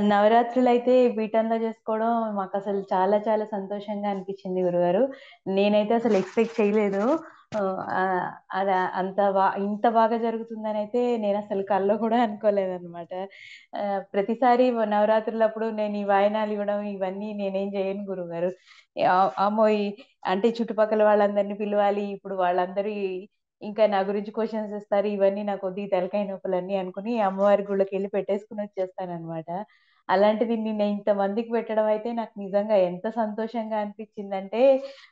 నవరాత్రులైతే పీఠంలో జేసుకోవడం మాకసలు చాలా చాలా సంతోషంగా అనిపిచ్చింది గురుగారు. నేనైతే అసలు ఎక్స్‌పెక్ట్ చేయలేదు. అది ఇంత బాగా జరుగుతుందనైతే నేనసలు కల్లో కూడా అనుకోలేదనమాట. ప్రతిసారి నవరాత్రులప్పుడు నేను ఈ వాయినాలివ్వడం ఇవన్నీ నేనేం జేయను గురుగారు. అమ్మో! అంటే చుట్టుపక్కల వాళ్ళందరిని పిలవాలి. ఇప్పుడు వాళ్ళందరూ ఇంకా నా గురించి క్వెషన్స్ ఇస్తారు. ఇవన్నీ నాకొద్దు ఈ తలకాయ నొప్పులన్నీ అనుకుని అమ్మవారి గుళ్ళకెళ్ళి పెట్టేసుకొనొచ్చేస్తాననమాట. అలాంటిది నిన్న ఇంతమందికి పెట్టడం అయితే నాకు నిజంగా ఎంత సంతోషంగా అనిపిచ్చిందంటే,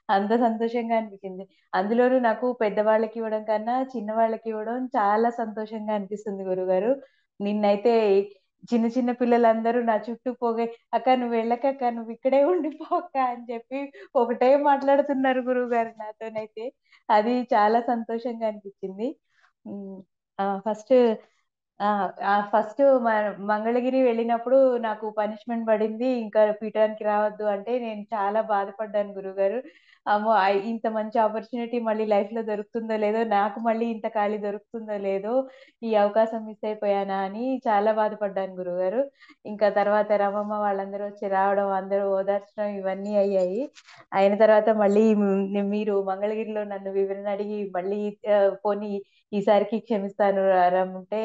అంత సంతోషంగా అనిపిచ్చింది. అందులోనూ నాకు పెద్దవాళ్ళకివ్వడం కన్నా చిన్నవాళ్ళకివ్వడం చాలా సంతోషంగా అనిపిస్తుంది గురుగారు. నిన్నైతే చిన్న చిన్న పిల్లలందరూ నా చుట్టూ పోగే "అక్క నువ్వెళ్ళకక్క నువ్విక్కడే ఉండిపో అక్క" అని చెప్పి ఒకటే మాట్లాడుతున్నారు గురువుగారు నాతోనైతే. అది చాలా సంతోషంగా అనిపిచ్చింది. హ్మ్. ఆ! ఆ! ఫస్టు మంగళగిరి వెళ్ళినప్పుడు నాకు పనిష్మెంట్ పడింది. ఇంకా పీఠానికి రావద్దు అంటే నేను చాలా బాధపడ్డాను గురువుగారు. అమ్మో! ఇంత మంచి ఆపర్చునిటీ మళ్ళీ లైఫ్‌లో దొరుకుతుందో లేదో, నాకు మళ్ళీ ఇంత ఖాళీ దొరుకుతుందో లేదో, ఈ అవకాశం మిస్ అయిపోయానా అని చాలా బాధపడ్డాను గురువుగారు. ఇంకా తర్వాత రమమ్మ వాళ్ళందరూ వచ్చి రావడం, అందరూ ఓదార్చడం ఇవన్నీ అయ్యాయి. అయిన తర్వాత మళ్ళీ మీరు మంగళగిరిలో నన్ను వివరణ అడిగి మళ్ళీ పోనీ ఈసారికి క్షమిస్తాను రమ్మంటే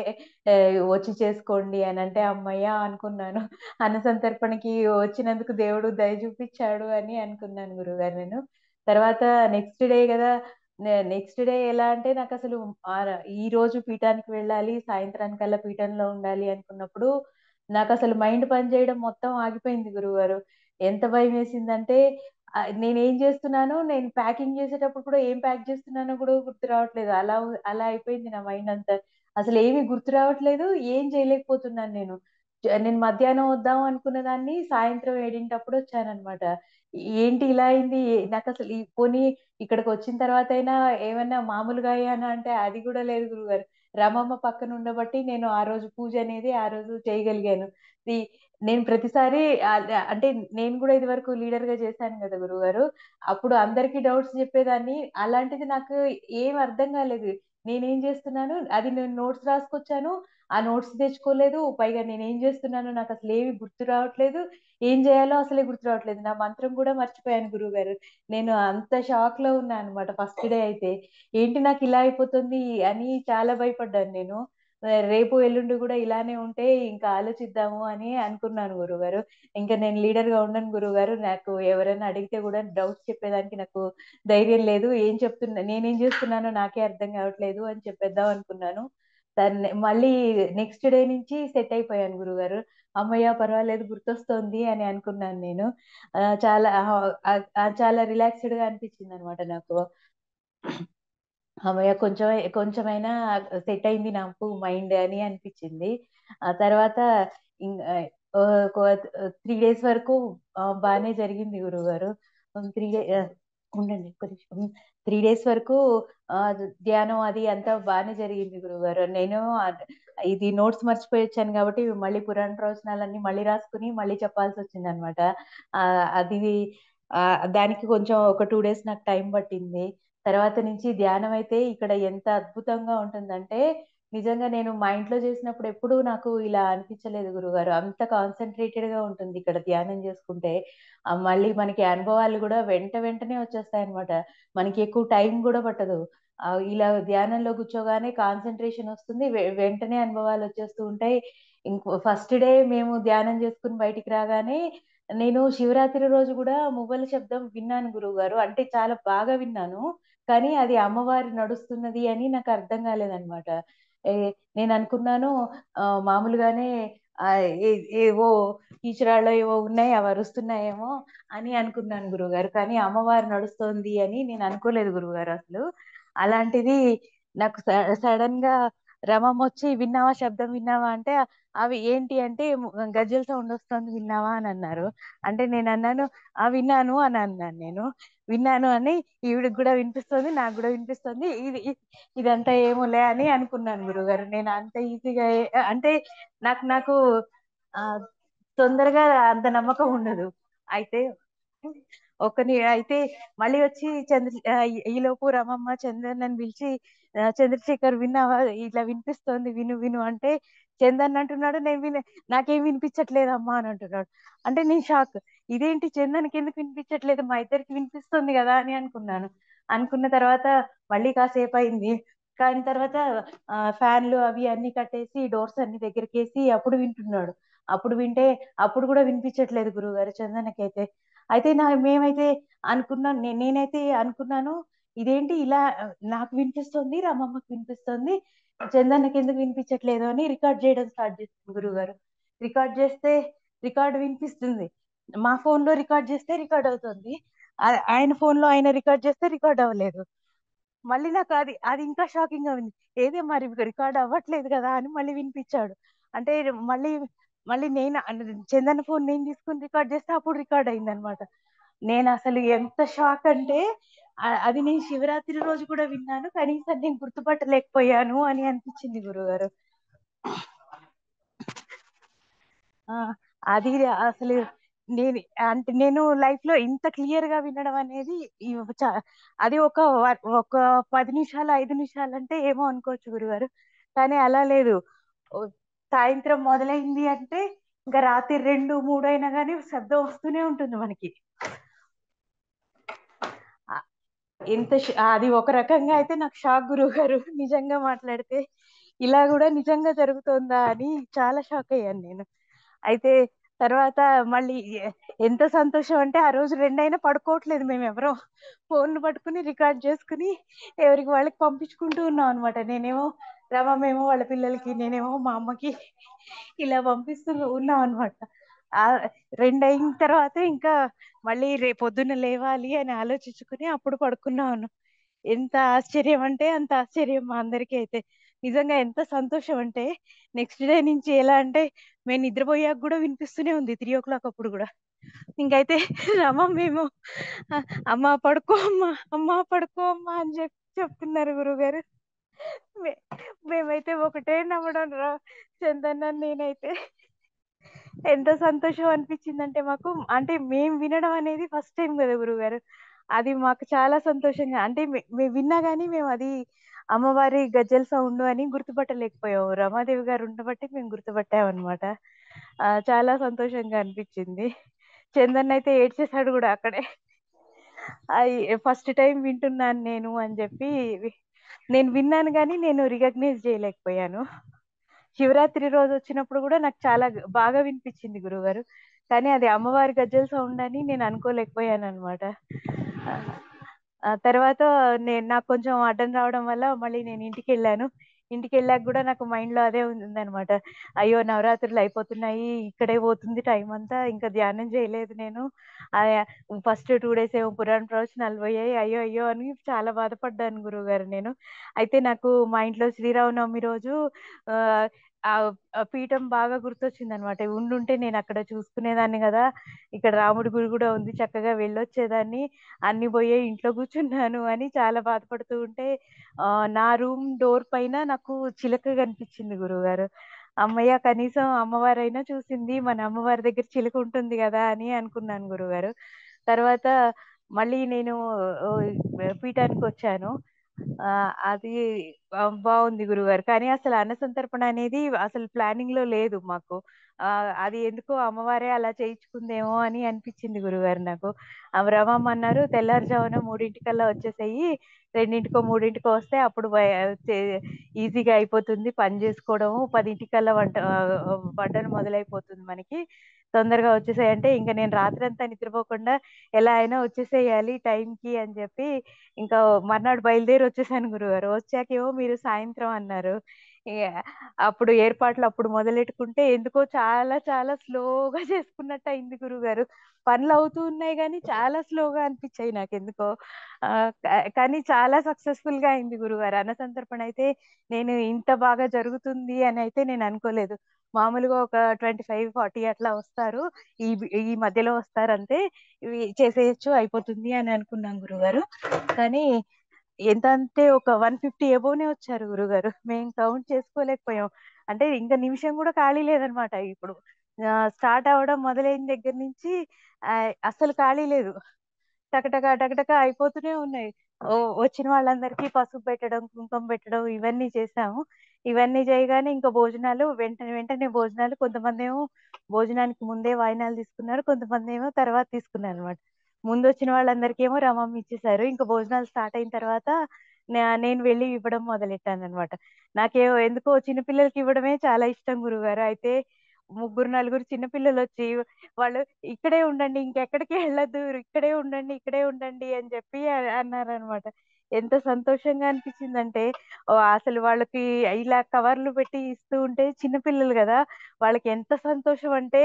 వచ్చి చేసుకోండి అనంటే హమ్మయ్య! అనుకున్నాను. అన్న సంతర్పణకి వచ్చినందుకు దేవుడు దయ చూపిచ్చాడు అని అనుకున్నాను గురువుగారు నేను. తర్వాత నెక్స్ట్ డే గదా! నెక్స్ట్ డే ఎలా అంటే నాకసలు ఈరోజు పీఠానికి వెళ్ళాలి, సాయంత్రానికల్లా పీఠంలో ఉండాలి అనుకున్నప్పుడు నాకసలు మైండ్ పని చేయడం మొత్తం ఆగిపోయింది గురువుగారు. ఎంత భయమేసిందంటే నేనేం జేస్తున్నానో నేను ప్యాకింగ్ జేసేటప్పుడు కూడా ఏం ప్యాక్ జేస్తున్నానో గూడా గుర్తు రావట్లేదు. అలా అయిపోయింది నా మైండ్ అంతా. అసలేమి గుర్తు రావట్లేదు. ఏం చేయలేకపోతున్నాను నేను. నేను మధ్యాహ్నం వద్దాం అనుకున్న దాన్ని సాయంత్రం 7:00 వచ్చాననమాట. ఏంటి ఇలా అయింది? నాకసలు పోనీ ఇక్కడికొచ్చిన తర్వాతైనా ఏమన్నా మామూలుగా అయ్యానా అంటే అది గూడా లేదు గురువుగారు. రమమ్మ పక్కన ఉండబట్టి నేను ఆ రోజు పూజ అనేది ఆ రోజు చేయగలిగాను. ది నేను ప్రతిసారి అంటే నేను గూడా ఇదివరకు లీడర్‌గా చేశాను గదా గురువుగారు. అప్పుడు అందరికి డౌట్స్ చెప్పేదాన్ని. అలాంటిది నాకు ఏం అర్థం గాలేదు. నేనేం జేస్తున్నాను, అది నేను నోట్స్ రాసుకొచ్చాను. ఆ నోట్స్ తెచ్చుకోలేదు. పైగా నేనేం జేస్తున్నానో నాకసలేమి గుర్తు రావట్లేదు. ఏం జేయాలో అసలే గుర్తు రావట్లేదు. నా మంత్రం గూడా మర్చిపోయాను గురువుగారు. నేను అంత షాక్‌లో ఉన్నా అన్నమాట ఫస్ట్ డే అయితే. ఏంటి నాకిలా అయిపోతుంది అని చాలా భయపడ్డాను నేను. రేపు, ఎల్లుండి గూడా ఇలానే ఉంటే ఇంకా ఆలోచిద్దాము అని అనుకున్నాను గురువుగారు. ఇంక నేను లీడర్‌గా ఉండను గురువుగారు. నాకు ఎవరైనా అడిగితే గూడా డౌట్స్ చెప్పేదానికి నాకు ధైర్యం లేదు. నేనేం జేస్తున్నానో నాకే అర్థం గావట్లేదు అని చెప్పేద్దాం అనుకున్నాను. మళ్ళీ నెక్స్ట్ డే నుంచి సెట్ అయిపోయాను గురువుగారు. హమ్మయ్య! పర్వాలేదు గుర్తొస్తోంది అని అనుకున్నాను నేను. చాలా చాలా రిలాక్స్‌డ్‌గా అనిపించిందనమాట నాకు. హమ్మయ్య! కొంచెమైనా సెట్ అయింది నాకు మైండ్ అని అనిపిచ్చింది. ఆ తర్వాత ఇం ఆహ్, ఒక 3 డేస్ వరకు బానే జరిగింది గురువుగారు. 3 ఉండండి ఒక్క నిమిషం. 3 డేస్ వరకు ధ్యానం అది అంతా బానే జరిగింది గురువుగారు. నేను ఇది నోట్స్ మర్చిపోయొచ్చాను గాబట్టి మళ్ళీ పురాణ ప్రవచనాలన్నీ మళ్ళీ రాసుకొని మళ్ళీ చెప్పాల్సొచ్చిందనమాట. అది దానికి కొంచెం ఒక 2 డేస్ నాకు టైం పట్టింది. తర్వాత నుంచి ధ్యానమైతే ఇక్కడ ఎంత అద్భుతంగా ఉంటుందంటే, నిజంగా నేను మా ఇంట్లో చేసినప్పుడు ఎప్పుడూ నాకు ఇలా అనిపించలేదు గురువుగారు. అంత కాన్సంట్రేటెడ్‌గా ఉంటుంది ఇక్కడ ధ్యానం చేసుకుంటే. మళ్ళీ మనకి అనుభవాలు గూడా వెంటనే వచ్చేస్తాయన్నమాట. మనకి ఎక్కువ టైం గూడా పట్టదు. ఇలా ధ్యానంలో కూర్చోగానే కాన్సంట్రేషన్ వస్తుంది. వెంటనే అనుభవాలొచ్చేస్తూ ఉంటాయి. ఫస్ట్ డే మేము ధ్యానం చేసుకొని బయటికి రాగానే నేను శివరాత్రి రోజు గూడా మువ్వల శబ్దం విన్నాను గురువుగారు. అంటే చాలా బాగా విన్నాను. కానీ అది అమ్మవారు నడుస్తున్నది అని నాకర్థం గాలేదనమాట. ఏ నేననుకున్నాను మామూలుగానే ఆహ్, ఏ ఏవో కీచురాళ్ళో ఏవో ఉన్నాయి అవి అరుస్తున్నాయేమో అని అనుకున్నాను గురువుగారు. కానీ అమ్మవారు నడుస్తోంది అని నేను అనుకోలేదు గురువుగారు అసలు. అలాంటిది నాకు సడెన్‌గా రమమ్మొచ్చి విన్నావా శబ్దం విన్నావా అంటే అవి ఏంటి అంటే గజ్జెల సౌండ్ వస్తుంది విన్నావా అని అన్నారు. అంటే నేను అన్నాను ఆ విన్నాను అని అన్నాను నేను. విన్నాను అని ఈవిడికి కూడా వినిపిస్తుంది నాకు కూడా వినిపిస్తుంది ఇదంతా ఏమోలే అని అనుకున్నాను గురుగారు. నేను అంత ఈజీగా అంటే నాకు నాకు ఆ తొందరగా అంత నమ్మకం ఉండదు. అయితే అయితే మళ్ళీ వచ్చి ఈలోపు రమమ్మ చంద్రన్నని పిలిచి చంద్రశేఖర్ విన్నావా ఇట్లా వినిపిస్తోంది విను విను అంటే చందన్ అంటున్నాడు నేను నాకేం వినిపించట్లేదమ్మా అని అంటున్నాడు. అంటే నేను షాక్. ఇదేంటి చందన్కి ఎందుకు వినిపించట్లేదు మా ఇద్దరికి వినిపిస్తుంది కదా అని అనుకున్నాను. అనుకున్న తర్వాత మళ్ళీ కాసేపు అయింది. కానీ తర్వాత ఫ్యాన్లు అవి అన్ని కట్టేసి డోర్స్ అన్ని దగ్గరికేసి అప్పుడు వింటున్నాడు. అప్పుడు వింటే అప్పుడు కూడా వినిపించట్లేదు గురువుగారు చందనకైతే. అయితే మేమైతే అనుకున్నాను నేనైతే అనుకున్నాను ఇదేంటి ఇలా నాకు వినిపిస్తుంది రమమ్మకి వినిపిస్తుంది చందన్నకి ఎందుకు వినిపించట్లేదు అని రికార్డ్ చేయడం స్టార్ట్ చేసింది గురువుగారు. రికార్డ్ చేస్తే రికార్డ్ వినిపిస్తుంది. మా ఫోన్ లో రికార్డ్ చేస్తే రికార్డ్ అవుతుంది. ఆయన ఫోన్ లో ఆయన రికార్డ్ చేస్తే రికార్డ్ అవ్వలేదు. మళ్ళీ నాకు అది అది ఇంకా షాకింగ్ గా ఉంది. ఏదే మరి రికార్డ్ అవ్వట్లేదు కదా అని మళ్ళీ వినిపించాడు. అంటే మళ్ళీ మళ్ళీ చందన ఫోన్ నేను తీసుకుని రికార్డ్ చేస్తే అప్పుడు రికార్డ్ అయింది అనమాట. నేను అసలు ఎంత షాక్ అంటే అది నేను శివరాత్రి రోజు కూడా విన్నాను కనీసం నేను గుర్తుపట్టలేకపోయాను అని అనిపించింది గురుగారు. ఆ అది అసలు నేను లైఫ్ లో ఇంత క్లియర్ గా వినడం అనేది అది ఒక 10 నిమిషాలు 5 నిమిషాలు అంటే ఏమో అనుకోవచ్చు గురుగారు. కానీ అలా లేదు. సాయంత్రం మొదలైంది అంటే ఇంకా రాత్రి 2 3 అయినా కానీ శబ్దం వస్తూనే ఉంటుంది మనకి. అది ఒక రకంగా అయితే నాకు షాక్ గురువు గారు. నిజంగా మాట్లాడితే ఇలా కూడా నిజంగా జరుగుతుందా అని చాలా షాక్ అయ్యాను నేను. అయితే తర్వాత మళ్ళీ ఎంత సంతోషం అంటే ఆ రోజు 2 అయినా పడుకోవట్లేదు మేము ఎవరో ఫోన్లు పట్టుకుని రికార్డ్ చేసుకుని ఎవరికి వాళ్ళకి పంపించుకుంటూ ఉన్నాం అనమాట. నేనేమో రమమేమో వాళ్ళ పిల్లలకి నేనేమో మా అమ్మకి ఇలా పంపిస్తూ ఉన్నాం అనమాట. ఆ 2 అయిన తర్వాత ఇంకా మళ్ళీ రేపొద్దున లేవాలి అని ఆలోచించుకుని అప్పుడు పడుకున్నాను. ఎంత ఆశ్చర్యం అంటే అంత ఆశ్చర్యం మా అందరికీ అయితే. నిజంగా ఎంత సంతోషం అంటే నెక్స్ట్ డే నుంచి ఎలా అంటే మేము నిద్రపోయాక కూడా వినిపిస్తూనే ఉంది 3 o'clock అప్పుడు కూడా. ఇంకైతే రమమేమో అమ్మ పడుకో అమ్మా అమ్మ పడుకో అమ్మా అని చెప్తున్నారు గురువుగారు. మేమైతే ఒకటే నవ్వడం చందన్న నేనైతే. ఎంత సంతోషం అనిపించిందంటే మాకు అంటే మేము వినడం అనేది ఫస్ట్ టైం కదా గురుగారు. అది మాకు చాలా సంతోషంగా అంటే మేము విన్నా గానీ మేము అది అమ్మవారి గజ్జెల సౌండ్ అని గుర్తుపట్టలేకపోయాము. రమాదేవి గారు ఉండబట్టి మేము గుర్తుపట్టాం అనమాట. చాలా సంతోషంగా అనిపించింది. చందన్ అయితే ఏడ్చేసాడు కూడా అక్కడే. అది ఫస్ట్ టైం వింటున్నాను నేను అని చెప్పి నేను విన్నాను కానీ నేను రికగ్నైజ్ చేయలేకపోయాను. శివరాత్రి రోజు వచ్చినప్పుడు కూడా నాకు చాలా బాగా వినిపించింది గురుగారు. కానీ అది అమ్మవారి గజ్జెల సౌండ్ అని నేను అనుకోలేకపోయాను అనమాట. తర్వాత నాకు కొంచెం అడ్డం రావడం వల్ల మళ్ళీ నేను ఇంటికెళ్ళాను. ఇంటికెళ్ళాక కూడా నాకు మైండ్ లో అదే ఉందనమాట. అయ్యో నవరాత్రులు అయిపోతున్నాయి ఇక్కడే పోతుంది టైం అంతా ఇంకా ధ్యానం చేయలేదు నేను. ఫస్ట్ 2 days ఏమో పురాణ ప్రవచనాలు పోయాయి అయ్యో అయ్యో అని చాలా బాధపడ్డాను గురువుగారు నేను. అయితే నాకు మా ఇంట్లో శ్రీరామనవమి రోజు ఆ ఆ ఆ పీఠం బాగా గుర్తొచ్చిందనమాట. ఉండుంటే నేను అక్కడ చూసుకునేదాన్ని కదా. ఇక్కడ రాముడి గుడి కూడా ఉంది చక్కగా వెళ్ళొచ్చేదాన్ని. అన్ని పోయాయి ఇంట్లో కూర్చున్నాను అని చాలా బాధపడుతూ ఉంటే నా రూమ్ డోర్ పైన నాకు చిలక కనిపించింది గురువుగారు. అమ్మయ్య కనీసం అమ్మవారైనా చూసింది మన అమ్మవారి దగ్గర చిలుక ఉంటుంది కదా అని అనుకున్నాను గురువుగారు. తర్వాత మళ్ళీ నేను పీఠానికి వచ్చాను. అది బాగుంది గురుగారు. కానీ అసలు అన్న సంతర్పణ అనేది అసలు ప్లానింగ్ లో లేదు మాకు. అది ఎందుకో అమ్మవారే అలా చేయించుకుందేమో అని అనిపించింది గురుగారు నాకు. రమమ్మ అన్నారు తెల్లారుజామున 3 వచ్చేసేయి 2కో 3కో వస్తే అప్పుడు ఈజీగా అయిపోతుంది పని చేసుకోవడము 10 వంటను మొదలైపోతుంది మనకి. తొందరగా వచ్చేసేయంటే ఇంకా నేను రాత్రంతా నిద్రపోకుండా ఎలా అయినా వచ్చేసేయాలి టైంకి అని చెప్పి ఇంకా మర్నాడు బయలుదేరి వచ్చేసాను గురుగారు. వచ్చాకేమో మీరు సాయంత్రం అన్నారు. ఇగ అప్పుడు ఏర్పాట్లు అప్పుడు మొదలెట్టుకుంటే ఎందుకో చాలా చాలా స్లోగా చేసుకున్నట్టయింది గురువుగారు. పనులవుతూ ఉన్నాయి గానీ, చాలా స్లోగా అనిపిచ్చాయి నాకెందుకో. కానీ చాలా సక్సెస్‌ఫుల్‌గా అయింది గురువుగారు. అన్నసంతర్పణ అయితే నేను ఇంత బాగా జరుగుతుంది అనయితే నేననుకోలేదు. మామూలుగా ఒక 25, 40 అట్లా వస్తారు. ఈ మధ్యలో వస్తారంతే. ఇవి చేసేయొచ్చు, అయిపోతుంది అని అనుకున్నాం గురువుగారు. కానీ ఎంతంటే ఒక 150 అబోవ్‌నే వచ్చారు గురువుగారు. మేము కౌంట్ చేసుకోలేకపోయాం. అంటే ఇంక నిమిషం గూడా ఖాళీ లేదనమాట ఇప్పుడు. స్టార్ట్ అవ్వడం మొదలైన దగ్గర నుంచి అస్సలు ఖాళీ లేదు. టకటక, టకటక అయిపోతూనే ఉన్నాయి. వచ్చిన వాళ్ళందరికీ పసుపు పెట్టడం, కుంకుమ పెట్టడం ఇవన్నీ చేశాము. ఇవన్నీ చేయగానే ఇంక భోజనాలు వెంటనే, వెంటనే భోజనాలు కొంతమందేమో భోజనానికి ముందే వాయినాలు తీసుకున్నారు. కొంతమందేమో తర్వాత తీసుకున్నారనమాట. ముందొచ్చిన వాళ్ళందరికేమో రమ్మని ఇచ్చేసారు. ఇంక భోజనాలు స్టార్ట్ అయిన తర్వాత నేను వెళ్లి ఇవ్వడం మొదలెట్టాననమాట. ఎందుకో చిన్న పిల్లలకి ఇవ్వడమే చాలా ఇష్టం గురువుగారు. అయితే ముగ్గురు, నలుగురు చిన్న పిల్లలొచ్చి వాళ్ళు "ఇక్కడే ఉండండి. ఇంకెక్కడికి ఎళ్ళొద్దు. ఇక్కడే ఉండండి, ఇక్కడే ఉండండి" అని చెప్పి అన్నారనమాట. ఎంత సంతోషంగా అనిపించిందంటే అసలు వాళ్ళకి ఇలా కవర్లు పెట్టి ఇస్తూ ఉంటే చిన్న పిల్లలు గదా! వాళ్ళకి ఎంత సంతోషం అంటే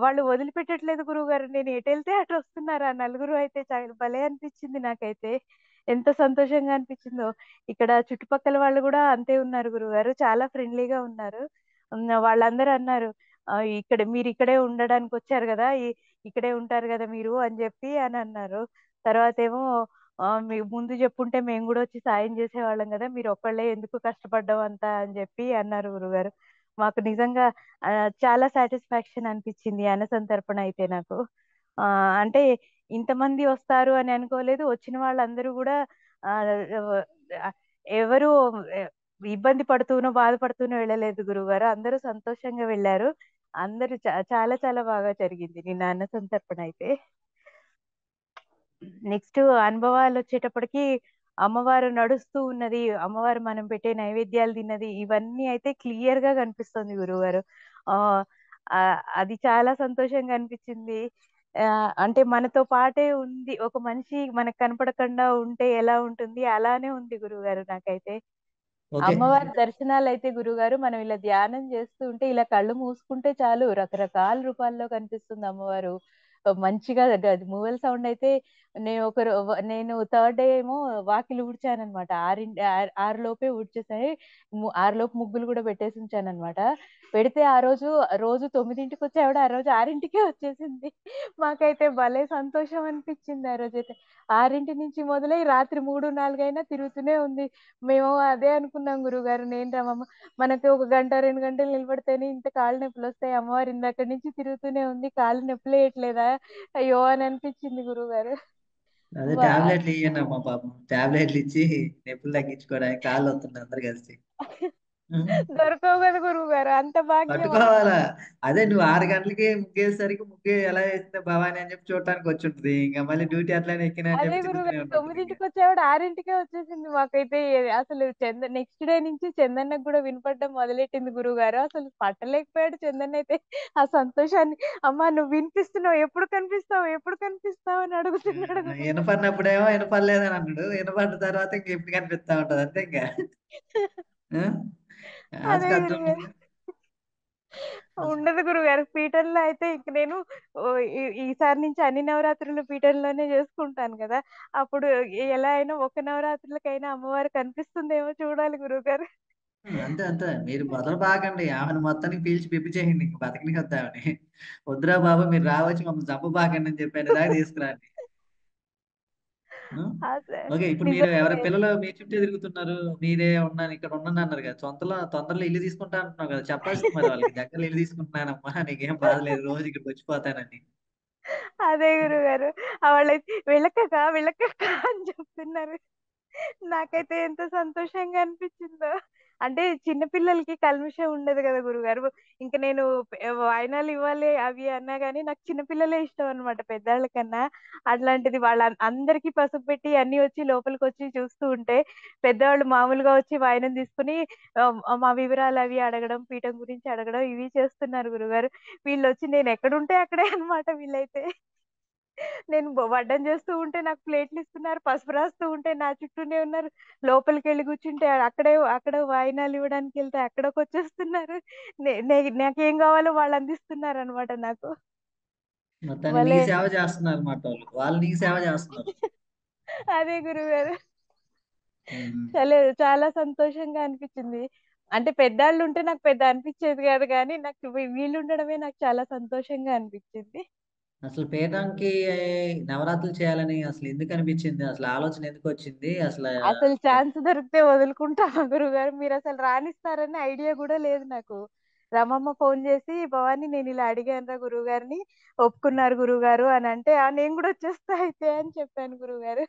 వాళ్ళు వదిలిపెట్టట్లేదు గురువుగారు. నేను ఎటెళ్తే అటు వస్తున్నారు. ఆ నలుగురు అయితే భలే అనిపించింది నాకైతే. ఎంత సంతోషంగా అనిపించిందో. ఇక్కడ చుట్టుపక్కల వాళ్ళు గూడా అంతే ఉన్నారు గురువుగారు. చాలా ఫ్రెండ్లీగా ఉన్నారు. వాళ్ళందరూ అన్నారు మీరిక్కడే ఉండడానికొచ్చారు గదా! ఇక్కడే ఉంటారు గదా మీరు అని జెప్పి అనన్నారు. తర్వాతేమో ముందు జెప్పుంటే మేము గూడా వచ్చి సాయం జేసేవాళ్ళం గదా! మీరొక్కళ్ళే ఎందుకు కష్టపడ్డం అంతా అని జెప్పి అన్నారు గురువుగారు. మాకు నిజంగా చాలా సాటిస్ఫాక్షన్ అనిపిచ్చింది అన్నసంతర్పణ అయితే నాకు. అంటే ఇంతమంది వస్తారు అని అనుకోలేదు. వచ్చిన వాళ్ళందరూ గూడా ఆహ్, ఆహ్, ఎవరు ఎ ఇబ్బంది పడుతూనో, బాధపడుతూనో వెళ్ళలేదు గురువుగారు. అందరూ సంతోషంగా వెళ్లారు. అందరూ చాలా చాలా బాగా జరిగింది నిన్న అన్న సంతర్పణ అయితే. నెక్స్ట్ అనుభవాలొచ్చేటప్పటికి అమ్మవారు నడుస్తూ ఉన్నది, అమ్మవారు మనం పెట్టే నైవేద్యాలు తిన్నది, ఇవన్నీ అయితే క్లియర్‌గా కనిపిస్తుంది గురువుగారు. ఆహ్, అది చాలా సంతోషంగా అనిపిచ్చింది. అంటే మనతో పాటే ఉంది. ఒక మనిషి మనకు కనపడకుండా ఉంటే ఎలా ఉంటుంది, అలానే ఉంది గురువుగారు నాకైతే. ఓకే. అమ్మవారి దర్శనాలైతే గురువుగారు మనం ఇలా ధ్యానం చేస్తూ ఉంటే ఇలా కళ్ళు మూసుకుంటే చాలు రకరకాల రూపాల్లో కనిపిస్తుంది అమ్మవారు. మంచిగా మూవెల్ సౌండ్ అయితే నేను థర్డ్ డే ఏమో వాకిలి ఊడ్చాననమాట. 6 లోపే ఊడ్చేసాయి. 6 లోపు ముగ్గులు గూడా పెట్టేసి ఉంచాననమాట. పెడితే రోజు 9కి వచ్చే ఆవిడ ఆ రోజు 6కే వచ్చేసింది. మాకైతే భలే సంతోషం అనిపిచ్చింది ఆ రోజైతే. 6 నుంచి మొదలై రాత్రి 3, 4 అయినా తిరుగుతూనే ఉంది. మేము అదే అనుకున్నాం గురువుగారు. నేను రమమ్మ మనకి ఒక గంట, 2 గంటలు నిలబడితేనే ఇంత కాళ్ళు నొప్పులొస్తాయి. అమ్మవారు ఇందాకడి నుంచి తిరుగుతూనే ఉంది. కాళ్ళు నొప్పులేయట్లేదా? అయ్యో! అని అనిపించింది గురువుగారు. అదే వా టాబ్లెట్లు ఇయ్యండమ్మా పాపం. టాబ్లెట్లు ఇచ్చి నొప్పులు తగ్గించుకోవడానికి కాళ్ళొత్తున్నాయి అందరూ కలిసి. హ్మ్. దొరకవు కదా గురువుగారు. అంత భాగ్యమా? పట్టుకోవాలా. అదే నువ్వు 6 గంటలకి ముగ్గేసేసరికి ముగ్గు ఎలా ఏసిందో భవాని అని చెప్పి చూడటానికి వచ్చుంటది. ఇంక మళ్ళీ డ్యూటీ అట్లనే ఎక్కినా అని అదే చెప్పి తిరుగుతూనే గురువుగారు ఉండుంటదింక. 9కి వచ్చేవాడు 6కే వచ్చేసింది. మాకైతే అసలు నెక్స్ట్ డే నుంచి చందన్నకి గూడా వినపడడం మొదలెట్టింది గురువుగారు. అసలు పట్టలేకపోయాడు చందన్నయితే. ఆ సంతోషాన్ని. "అమ్మ నువ్వు వినిపిస్తున్నావు. ఎప్పుడు కనిపిస్తావు? ఎప్పుడు కనిపిస్తావు?" అని అడుగుతున్నాడు గురువుగారు. ఇనపడినప్పుడేమో ఇనపడలేదని అన్నాడు. ఇనపడ్డ తర్వాత ఇంక ఎప్పుడు కనిపిస్తా ఉంటది అంతే ఇంక. ఆ! అదే ఆశకు గురువుగారు. హద్దుంటుందా? ఉండదు గురువుగారు. పీఠంలో అయితే ఇంక నేను ఓహ్! ఈసారి నుంచి అన్ని నవరాత్రులు పీఠంలోనే చేసుకుంటాను గదా! అప్పుడు ఎలా అయినా ఒక నవరాత్రులకైనా అమ్మవారు కనిపిస్తుందేమో చూడాలి గురువుగారు. అంతే అంతే. మీరు మొదలు బాకండి. ఆమెను మొత్తానికి పీల్చి పిప్పి చేయండి. ఇంక బతకనియొద్దు ఆమెని. "వద్దురా బాబు మీరు రావచ్చు మమ్మల్ని చంపబాకండి" అని చెప్పేదాకా తీసుకురండి. హ్మ్. అసలు ఓకే. ఇప్పుడు మీరు నిజంగానే. పిల్లలు మీ చుట్టే తిరుగుతున్నారు. మీరే ఇక్కడ ఉన్నానన్నారు కదా! తొందరలో ఇల్లు తీసుకుంటా అంటున్నావు కదా! చెప్పాల్సింది మరి వాళ్ళకి. దగ్గరలో ఇల్లు తీసుకుంటున్నానమ్మా నీకేం బాధ లేదు. రోజు ఇక్కడికొచ్చిపోతానని. అదే గురువుగారు. వాళ్ళైతే వెళ్ళకక్క, వెళ్ళకక్క అని చెప్తున్నారు. నాకైతే ఎంత సంతోషంగా అనిపించిందో. అంటే చిన్న పిల్లలకి కల్మషం ఉండదు గదా గురువుగారు. ఇంక నేను వాయినాలు ఇవ్వాలి అవి అన్నా గాని నాకు చిన్న పిల్లలే ఇష్టం అన్నమాట పెద్దాళ్ళ కన్నా. అట్లాంటిది అందరికి పసుపు పెట్టి అన్నీ వచ్చి లోపలికొచ్చి చూస్తూ ఉంటే, పెద్దవాళ్ళు మామూలుగా వచ్చి వాయినం తీసుకొని మా వివరాలు అవి అడగడం, పీఠం గురించి అడగడం ఇవి చేస్తున్నారు గురువుగారు. వీళ్ళొచ్చి నేనెక్కడుంటే అక్కడే అన్నమాట వీళ్ళైతే. నేను వడ్డం చేస్తూ ఉంటే నాకు ప్లేట్లు ఇస్తున్నారు. పసుపు రాస్తూ ఉంటే నా చుట్టూనే ఉన్నారు. లోపలికెళ్ళి కూర్చుంటే అక్కడ వాయినాలు ఇవ్వడానికెళ్తే అక్కడికొచ్చేస్తున్నారు. నాకేం కావాలో వాళ్ళు అందిస్తున్నారనమాట నాకు. మొత్తానికి నీ భలే సేవ చేస్తున్నారన్నమాట వాళ్ళు. వాళ్ళు నీకు సేవ చేస్తున్నారు. అదే గురువుగారు. హ్మ్. చాలా సంతోషంగా అనిపిచ్చింది. అంటే పెద్దాళ్ళుంటే నాకు పెద్ద అనిపిచ్చేది గాదు గానీ, నాకు వీళ్ళుండడమే నాకు చాలా సంతోషంగా అనిపిచ్చింది. అసలు పీఠంకి నవరాత్రులు చేయాలని అసలు ఎందుకు అనిపించింది? అసలు ఆలోచన ఎందుకొచ్చింది? అసలు ఛాన్స్ దొరికితే వదులుకుంటామా గురువుగారు? మీరసలు రానిస్తారని ఐడియా గూడా లేదు నాకు. రమమ్మ ఫోను జేసి, "భవాని నేనిలా అడిగానురా గురువుగారిని, ఒప్పుకున్నారు గురువుగారు" అనంటే, "ఆ! నేను గూడా వచ్చేస్తా అయితే" అని చెప్పాను గురువుగారు.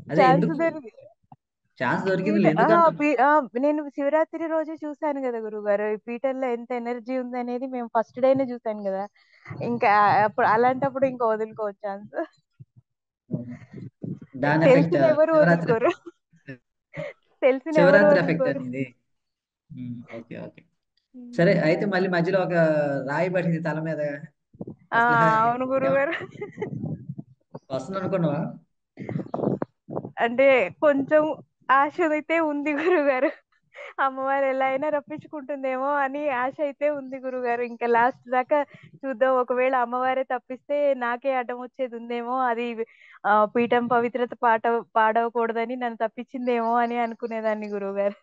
అదే ఛాన్స్ ఎందుకు? దొరికి ఛాన్స్ దొరికిందిలే. పీఠ ఆ! ఎందుకంటున్నా? నేను శివరాత్రి రోజే చూసాను గదా గురువుగారు. ఈ పీఠంలో ఎంత ఎనర్జీ ఉందనేది మేము ఫస్ట్ డేనే చూసాం గదా! ఇంకా అలాంటప్పుడు ఇంకా వదులుకోము ఛాన్స్. హ్మ్. దాని ఎఫెక్టా? తెలిసినెవరు శివరాత్రి వదులుకోరు. తెలిసినెవరు శివరాత్రి ఎఫెక్టా వదులుకోరు. నీది? హ్మ్. ఓకే. ఓకే. సరే హ్మ్. అయితే మళ్ళీ మధ్యలో ఒక రాయి పడింది తల మీద. ఆ! అసలు అవును గురువుగారు. వస్తుందనుకున్నావా? అంటే కొంచెం ఆశనైతే ఉంది గురువుగారు. అమ్మవారు ఎలా అయినా రప్పించుకుంటుందేమో అని ఆశ అయితే ఉంది గురువుగారు. ఇంకా లాస్ట్ దాకా చూద్దాం. ఒకవేళ అమ్మవారే తప్పిస్తే నాకే అడ్డం వచ్చేదుందేమో. అది పీఠం పవిత్రత పాడవకూడదని నన్ను తప్పించిందేమో అని అనుకునేదాన్ని గురువుగారు.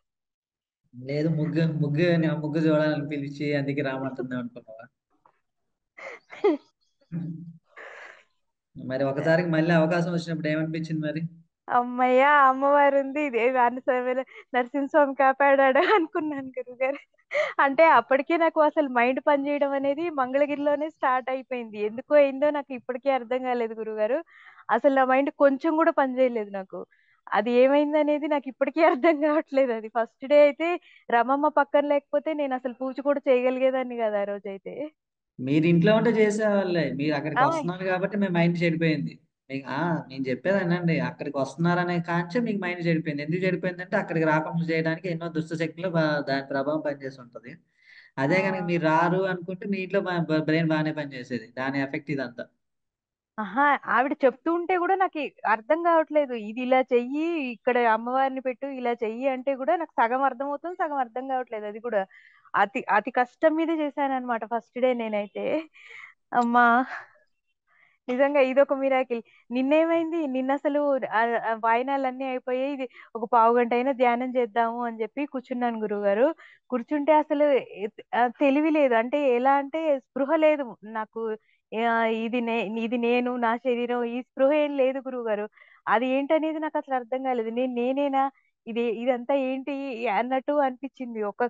లేదు ముగ్గు చూడాలని పిలిచి అందుకే రామంటుందేమో అనుకున్నావా? మరి ఒకసారికి మళ్ళీ అవకాశం వచ్చినప్పుడు ఏమనిపించింది మరి? హమ్మయ్య! అమ్మవారుంది. ఇదే అనసూయ నరసింహస్వామి కాపాడాడు అనుకున్నాను గురువుగారు. అంటే అప్పటికే నాకు అసలు మైండ్ పనిచేయడం అనేది మంగళగిరిలోనే స్టార్ట్ అయిపోయింది. ఎందుకో అయిందో నాకు ఇప్పటికీ అర్థం కాలేదు గురువుగారు. అసలు నా మైండ్ కొంచెం కూడా పని చేయలేదు నాకు. అది ఏమైందనేది నాకు ఇప్పటికీ అర్థం కావట్లేదు అది. ఫస్ట్ డే అయితే రమమ్మ పక్కన లేకపోతే నేనసలు పూజ కూడా చేయగలిగేదాన్ని కాదు ఆ రోజైతే. మీరు ఇంట్లో ఉంటే చేసేవాళ్ళే. మీరు అక్కడికి ఆ! వస్తున్నారు కాబట్టి మీ మైండ్ చెడిపోయింది. నేను చెప్పేది వినండి. అక్కడికి వస్తున్నారనే కాంచే మీకు మైండ్ చెడిపోయింది. ఎందుకు చెడిపోయిందంటే అక్కడికి రాకుండా చేయడానికి ఎన్నో దుష్ట శక్తులు దాని ప్రభావం పనిచేసి ఉంటది. ఆ! అదే గనుక మీరు రారు అనుకుంటే మీ ఇంట్లో బ్రెయిన్ బాగానే పనిచేసేది. దాని ఎఫెక్ట్ ఇదంతా. అహా! ఆవిడ చెప్తూ ఉంటే గూడా అర్థం గావట్లేదు. ఇది ఇలా చెయ్యి, ఇక్కడ అమ్మవారిని పెట్టు, ఇలా చెయ్యి అంటే గూడా నాకు సగం అర్థమవుతుంది, సగం అర్థం గావట్లేదు అది గూడా. అతి అతి కష్టం మీద చేశాననమాట ఫస్ట్ డే నేనైతే. అమ్మా! నిజంగా ఇదొక మిరాకిల్. నిన్నేమైంది? నిన్నసలు వాయినాలన్నీ అయిపోయాయి. ఇది ఒక పావుగంట అయినా ధ్యానం చేద్దాము అని జెప్పి కూర్చున్నాను గురువుగారు. కూర్చుంటే అసలు తెలివి లేదు. అంటే ఎలా అంటే స్పృహ లేదు నాకు. ఆహ్, ఇది నే ఇది నేను, నా శరీరం ఈ స్పృహ ఏం లేదు గురువుగారు. అది ఏంటనేది నాకసలు అర్థం కాలేదు. నేనేనా? ఇదంతా ఏంటి అన్నట్టు అనిపిచ్చింది. ఒక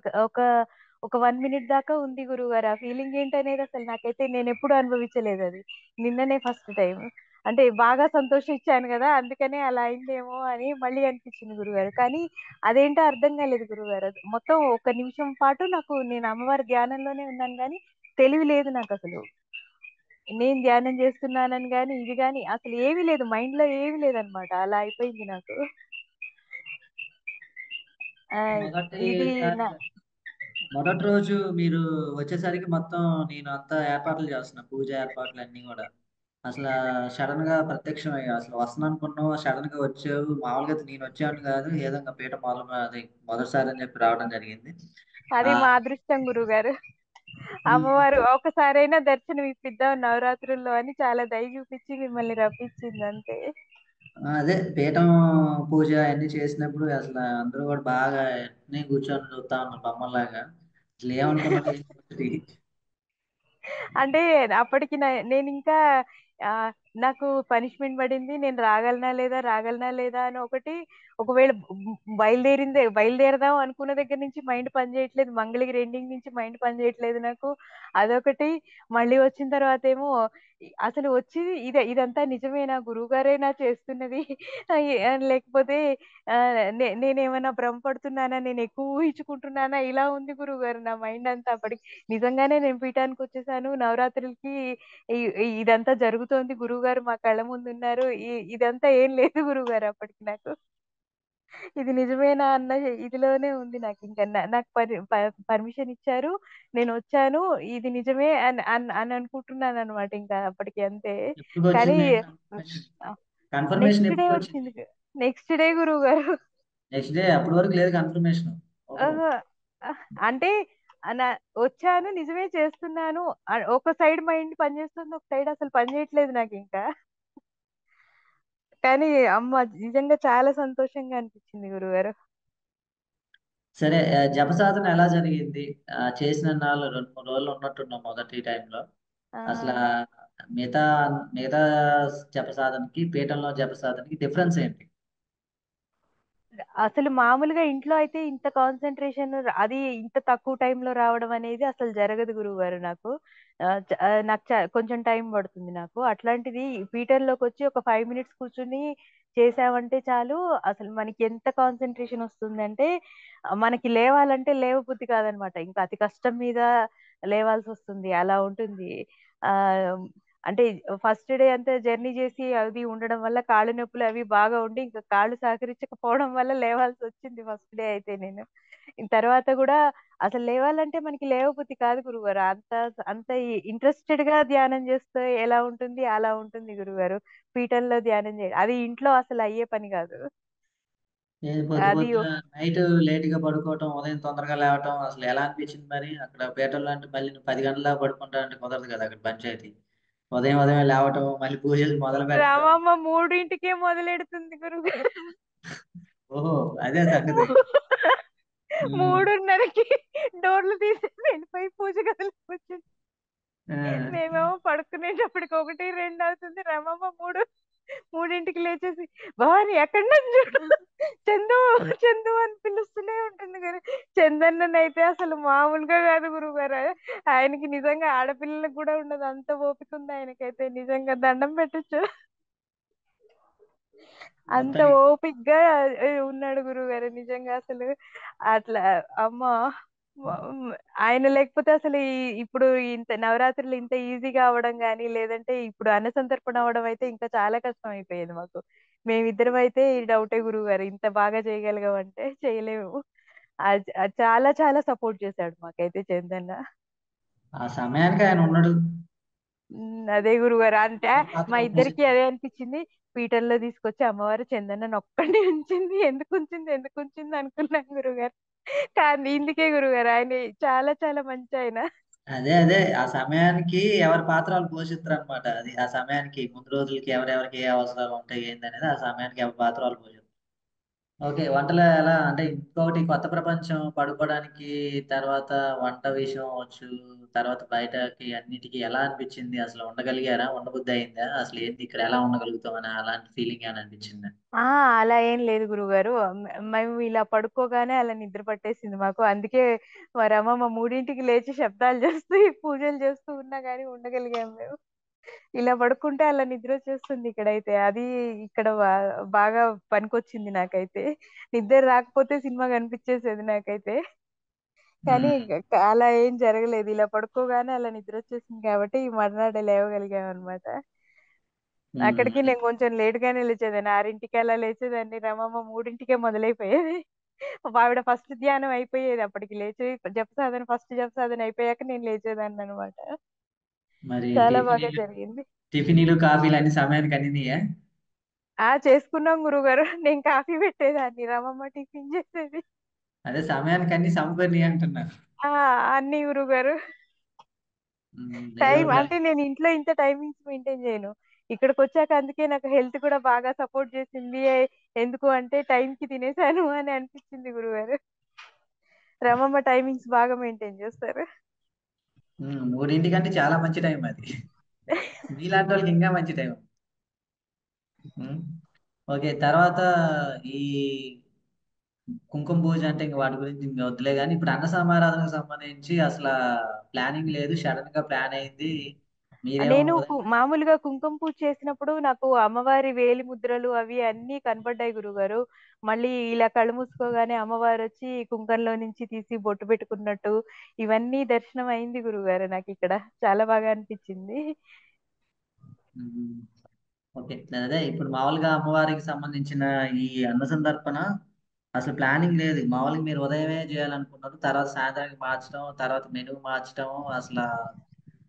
ఒక 1 మినిట్ దాకా ఉంది గురువుగారు. ఆ ఫీలింగ్ ఏంటనేది అసలు నాకైతే నేనెప్పుడు అనుభవించలేదది. నిన్ననే ఫస్ట్ టైమ్. అంటే బాగా సంతోషిచ్చాను గదా! అందుకనే అలా అయిందేమో అని మళ్ళీ అనిపిచ్చింది గురుగారు. కానీ అదేంటో అర్థం కాలేదు గురుగారు. మొత్తం ఒక నిమిషం పాటు నేను అమ్మవారి ధ్యానంలోనే ఉన్నాను గానీ, తెలివి లేదు నాకసలు. నేను ధ్యానం చేస్తున్నానని గాని, ఇది గాని అసలు ఏమీ లేదు. మైండ్‌లో ఏమీ లేదనమాట. అలా అయిపోయింది నాకు. ఆహ్, మొదటి ఇది నా మొదటి రోజు మీరు వచ్చేసరికి మొత్తం నేను అంతా ఏర్పాట్లు చేస్తున్నా. పూజ ఏర్పాట్లన్నీ గూడా. అసలా సడెన్‌గా ప్రత్యక్షమయ్యావు. అసలు వస్తున్నాననుకున్నావు. సడెన్‌గా వచ్చావు. మామూలుగా అయితే నేనొచ్చేవాడిని గాదు. ఏదో ఇంక పీట మొదటిసారి అని చెప్పి రావడం జరిగింది. అది మా ఆహ్, అదృష్టం గురువుగారు. హ్మ్. అమ్మవారు ఒక్కసారైనా దర్శనం ఇప్పిద్దాం నవరాత్రుల్లో అని చాలా దయ చూపిచ్చి మిమ్మల్ని రప్పించింది అంతే. అదే పీఠం పూజ అయన్నీ చేసినప్పుడు అసల అందరూ గూడా బాగా అట్నే కూర్చొని చూత్తా ఉన్నారు బొమ్మల్లాగా. అసలేమనుకున్నారో ఏంటో మరి. అంటే అప్పటికి నేనింకా ఆహ్, నాకు పనిష్మెంట్ పడింది. నేను రాగలనా లేదా, రాగలనా లేదా అని ఒకవేళ బయలుదేరదాం అనుకున్న దగ్గర నుంచి మైండ్ పని చేయట్లేదు. మంగళగిరి ఎండింగ్ నుంచి మైండ్ పని చేయట్లేదు నాకు. అదొకటి. మళ్ళీ వచ్చిన తర్వాతేమో అసలు వచ్చి ఇదంతా నిజమేనా? గురువుగారేనా చేస్తున్నది? లేకపోతే నేనేమన్నా భ్రమపడుతున్నానా? నేనెక్కువ ఊహించుకుంటున్నానా? ఇలా ఉంది గురువుగారు నా మైండ్ అంతా అప్పటికి. నిజంగానే నేను పీఠానికొచ్చేసాను. నవరాత్రులకి ఇ ఇదంతా జరుగుతోంది. గురువుగారు మా కళ్ళ ముందున్నారు. ఇదంతా ఏం లేదు గురువుగారు అప్పటికి నాకు. ఇది నిజమేనా అన్న ఇదిలోనే ఉంది నాకు ఇంకా నాకు పర్మిషన్ ఇచ్చారు, నేను వచ్చాను, ఇది నిజమే అని అని అని అనుకుంటున్నాను అనమాట ఇంకా అప్పటికి అంతే. ఎప్పుడు కానీ వచ్చింది కన్ఫర్మేషన్? కన్ఫర్మేషన్ నెక్స్ట్ డే ఎప్పుడు వచ్చింది? వచ్చింది. నెక్స్ట్ డే గురువు గారు. నెక్స్ట్ డే అప్పటి వరకు లేదు కన్ఫర్మేషన్. ఓహో. ఆహా! అంటే వచ్చాను, నిజమే చేస్తున్నాను. ఒక సైడ్ మైండ్ పనిచేస్తుంది. ఒక సైడ్ అసలు పని చేయట్లేదు నాకింకా. కానీ అమ్మ నిజంగా చాలా సంతోషంగా అనిపించింది గురుగారు. సరే, జపసాధన ఎలా జరిగింది? చేసిన నాళ్ళు 2 3 రోజులు ఉన్నట్టున్నాం మొదటి టైంలో. ఆ! అసలు మిగతా మిగతా జపసాధనకి పీఠంలో జపసాధనకి డిఫరెన్స్ ఏంటి? అసలు మామూలుగా ఇంట్లో అయితే ఇంత కాన్సంట్రేషన్, అది ఇంత తక్కువ టైంలో రావడం అనేది అసలు జరగదు గురువుగారు నాకు. నాకు కొంచెం టైం పడుతుంది నాకు. అట్లాంటిది పీటర్‌లోకి వచ్చి ఒక 5 మినిట్స్ కూర్చొని చేసామంటే చాలు, అసలు మనకి ఎంత కాన్సంట్రేషన్ వస్తుందంటే మనకి లేవాలంటే లేవబుద్ధి కాదనమాట. ఇంకా అతి కష్టం మీద లేవాల్సొస్తుంది. అలా ఉంటుంది. ఆహ్, అంటే ఫస్ట్ డే అంతా జర్నీ చేసి అది ఉండడం వల్ల కాళ్ళు నొప్పులు అవి బాగా ఉండి, ఇంకా కాళ్ళు సహకరించకపోవడం వల్ల లేవాల్సొచ్చింది ఫస్ట్ డే అయితే నేను. తర్వాత గూడా అసలు లేవాలంటే మనకి లేవబుద్ధి కాదు గురువుగారు. అంత అంత ఇంట్రెస్టెడ్‌గా ధ్యానం చేస్తే ఎలా ఉంటుంది, అలా ఉంటుంది గురువుగారు. పీఠంలో ధ్యానం చేయడం. అది ఇంట్లో అసలు అయ్యే పని గాదు. పొద్దు అది పొద్దున నైట్ లేట్‌గా పడుకోవటం, ఉదయం తొందరగా లేవటం అసలు ఎలా అనిపించింది మరి? అక్కడ పీఠంలో అంటే మళ్ళీ నువ్వు 10 గంటల దాకా పడుకుంటా అంటే కుదరదు కదా అక్కడ పంచాయతీ. ఉదయం ఉదయమే లేవటం, మళ్ళీ పూజలు మొదలుపెట్టడం. రామమ్మ 3కే మొదలెడుతుంది గురువుగారు. ఓహో! అదే సంగతి. హ్మ్. 3:30కి డోర్లు తీసేసి వెళ్ళిపోయి పూజ గదిలో కూర్చుంది. ఆ! మేమేమో పడుకునేటప్పటికి 1, 2 అవుతుంది. రమమ్మ 3కి లేచేసి, "భవాని ఎక్కడున్నావు చూడు, చందు, చందు" అని పిలుస్తూనే ఉంటుంది గాని, చందన్ననైతే అసలు మామూలుగా కాదు గురువుగారు. ఆయనకి నిజంగా ఆడపిల్లలకు కూడా ఉండదు. అంత ఓపిక ఉంది ఆయనకైతే. నిజంగా దండం పెట్టొచ్చు. అంత మొత్తానికి ఓపికగా ఉన్నాడు గురువుగారు నిజంగా అసలు. అట్లా అమ్మా! ఆయన లేకపోతే అసలు ఇప్పుడు ఇంత నవరాత్రులు ఇంత ఈజీగా అవ్వడం గాని, లేదంటే ఇప్పుడు అన్నసంతర్పణ అవ్వడం అయితే ఇంకా చాలా కష్టం అయిపోయేది మాకు. మేమిద్దరం అయితే డౌటే గురువుగారు. ఇంత బాగా చేయగలిగామంటే చేయలేము. చాలా చాలా సపోర్ట్ చేసాడు మాకైతే చందన్న. ఆ సమయానికి ఆయన ఉన్నాడు. అదే గురువుగారు. అంటే ఆయన మా పాత్ర ఇద్దరికీ పోషించాడు. అదే అనిపించింది. పీటల్లో తీసుకొచ్చి అమ్మవారు చందన్నని ఒక్కడినే ఉంచింది. ఎందుకుంచింది, ఎందుకుంచింది అనుకున్నాం గురువుగారు. కానీ ఇందుకే గురువుగారు. ఆయన చాలా చాలా మంచాయన. అదే ఆ సమయానికి ఎవరి పాత్ర వాళ్ళు పోషిస్తారనమాట. అది ఆ సమయానికి ముందు రోజులకి ఎవరెవరికి ఏ అవసరాలు ఉంటాయి ఏందనేది ఆ సమయానికి ఎవరి పాత్ర వాళ్ళు పోషిస్తారు. ఓకే. వంటలో ఎలా అంటే ఇంకొకటి కొత్త ప్రపంచం పడుకోవడానికి తర్వాత వంట విషయం అవ్వచ్చు, తర్వాత బయటకి అన్నిటికి ఎలా అనిపించింది? అసలు ఉండగలిగారా? ఉండబుద్ధి అయిందా? అసలు ఏంది ఇక్కడ ఎలా ఉండగలుగుతాం అని అలాంటి ఫీలింగ్ ఏమైనా అనిపించిందా? ఆ! అలా ఏం లేదు గురువుగారు. మేము ఇలా పడుకోగానే అలా నిద్ర పట్టేసింది మాకు. అందుకే మరి అమ్మమ్మ 3కి లేచి శబ్దాలు చేస్తూ, ఈ పూజలు చేస్తూ ఉన్నా గాని ఉండగలిగాం మేము. ఇలా పడుకుంటే అలా నిద్రొచ్చేస్తుంది ఇక్కడైతే. అది ఇక్కడ బాగా పనికొచ్చింది నాకైతే. నిద్ర రాకపోతే సినిమా కనిపించేసేది నాకైతే. కానీ హ్మ్. అలా ఏం జరగలేదు. ఇలా పడుకోగానే అలా నిద్రొచ్చేసింది కాబట్టి మర్నాడు లేవగలిగామనమాట. అక్కడికి అది. నేను కొంచెం లేట్‌గానే లేచేదాన్ని. 6కి అలా లేచేదాన్ని. రమమ్మ 3కే మొదలైపోయేది. ఆవిడ ఫస్ట్ ధ్యానం అయిపోయేది అప్పటికి లేచి, జపసాధన ఫస్ట్ జపసాధన అయిపోయాక నేను లేచేదాన్ననమాట. మరి చాలా బాగా జరిగింది. టిఫినీలు, కాఫీలు అన్ని సమయానికి అందినయా? చేసుకున్నాం గురువుగారు. నేను కాఫీ పెట్టేదాన్ని. రమమ్మ టిఫిన్ చేసేది. అదే సమయానికి అన్ని సమకూరినయి అంటున్నా. ఆ! అన్నీ గురువుగారు. ఏదో టైం ఒకటి. అంటే నేను ఇంట్లో ఇంత టైమింగ్స్ మెయింటైన్ చేయను. ఇక్కడికొచ్చాక అందుకే నాకు హెల్త్ కూడా బాగా సపోర్ట్ చేసింది. ఎందుకు అంటే టైంకి తినేసాను అని అనిపించింది గురువుగారు. రమమ్మ టైమింగ్స్ బాగా మెయింటైన్ చేస్తారు. 3 చాలా మంచి టైం అది. మీలాంటి వాళ్ళకి ఇంకా మంచి టైం. హ్మ్. ఓకే. తర్వాత ఈ కుంకుమ పూజ అంటే ఇంక వాటి గురించి ఇంక వద్దులే గాని, ఇప్పుడు అన్న సమారాధనకు సంబంధించి అసల ప్లానింగ్ లేదు. సడెన్‌గా ప్లాన్ అయింది. మీరేమో నేను ఉదయం మామూలుగా కుంకుమ పూజ చేసినప్పుడు నాకు అమ్మవారి వేలి ముద్రలు అవి అన్నీ కనపడ్డాయి గురువుగారు. మళ్ళీ ఇలా కళ్ళు మూసుకోగానే అమ్మవారొచ్చి కుంకంలో నుంచి తీసి బొట్టు పెట్టుకున్నట్టు ఇవన్నీ దర్శనం అయింది గురువుగారు నాకిక్కడ. చాలా బాగా అనిపించింది. ఓకే. అదే ఇప్పుడు మామూలుగా అమ్మవారికి సంబంధించిన ఈ అన్న సందర్పణ అసలు ప్లానింగ్ లేదు. మామూలుగా మీరు ఉదయమే చేయాలనుకున్నారు. తర్వాత సాయంత్రానికి మార్చడం, తర్వాత మెనూ మార్చడం, అసలు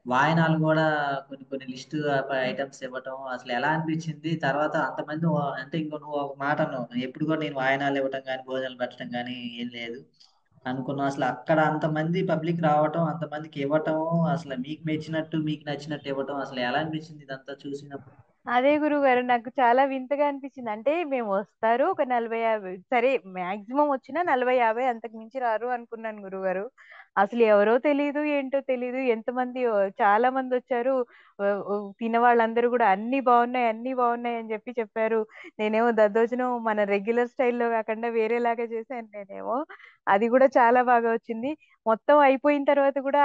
వాయినాలు కూడా కొన్ని కొన్ని లిస్ట్ ఐటమ్స్ ఇవ్వటం అసలు ఎలా అనిపించింది? తర్వాత అంతమంది అంటే ఇంకో నువ్వు ఒక మాట అన్నావు. ఎప్పుడు కూడా నేను వాయినాలు ఇవ్వటం కానీ, భోజనాలు పెట్టడం కానీ ఏం లేదు అనుకున్నాం. అసలు అక్కడ అంతమంది పబ్లిక్ రావటం, అంతమందికి ఇవ్వటం, అసలు మీకు మెచ్చినట్టు, మీకు నచ్చినట్టు ఇవ్వటం అసలు ఎలా అనిపించింది ఇదంతా చూసినప్పుడు? అదే గురువుగారు నాకు చాలా వింతగా అనిపించింది. అంటే మేము వస్తారు ఒక 40, 50 సరే మాక్సిమం వచ్చినా 40, 50 అంతకు మించి రారు అనుకున్నాను గురువుగారు. అసలు ఎవరో తెలీదు, ఏంటో తెలీదు. ఎంతమంది చాలా మంది వచ్చారు. తిన్న వాళ్ళందరూ కూడా అన్ని బాగున్నాయి, అన్ని బాగున్నాయి అని చెప్పి చెప్పారు. నేనేమో దద్దోజనం మన రెగ్యులర్ స్టైల్‌లో కాకుండా వేరేలాగా చేశాను నేనేమో. అది కూడా చాలా బాగా వచ్చింది. మొత్తం అయిపోయిన తర్వాత కూడా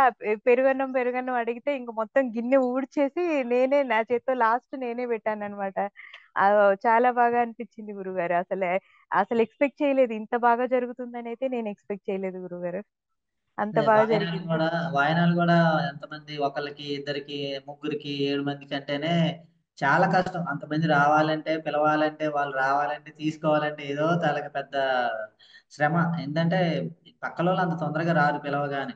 పెరుగన్నం, పెరుగన్నం అడిగితే ఇంక మొత్తం గిన్నె ఊడ్చేసి నేనే నా చేత్తో లాస్ట్ నేనే పెట్టానన్నమాట. చాలా బాగా అనిపించింది గురుగారు. అసలు ఎక్స్‌పెక్ట్ చేయలేదు. ఇంత బాగా జరుగుతుందనైతే నేను ఎక్స్‌పెక్ట్ చేయలేదు గురుగారు. అంత అదే బాగా వాయినాలు జరిగింది. కూడా వాయినాలు కూడా ఎంతమంది ఒకళ్ళకి, ఇద్దరికి, ముగ్గురికి, 7 మందికి అంటేనే చాలా కష్టం. అంతమంది రావాలంటే, పిలవాలంటే, వాళ్ళు రావాలంటే, తీసుకోవాలంటే ఏదో తలకి పెద్ద శ్రమ. ఏంటంటే పక్కల వాళ్ళు అంత తొందరగా రారు పిలవగానే.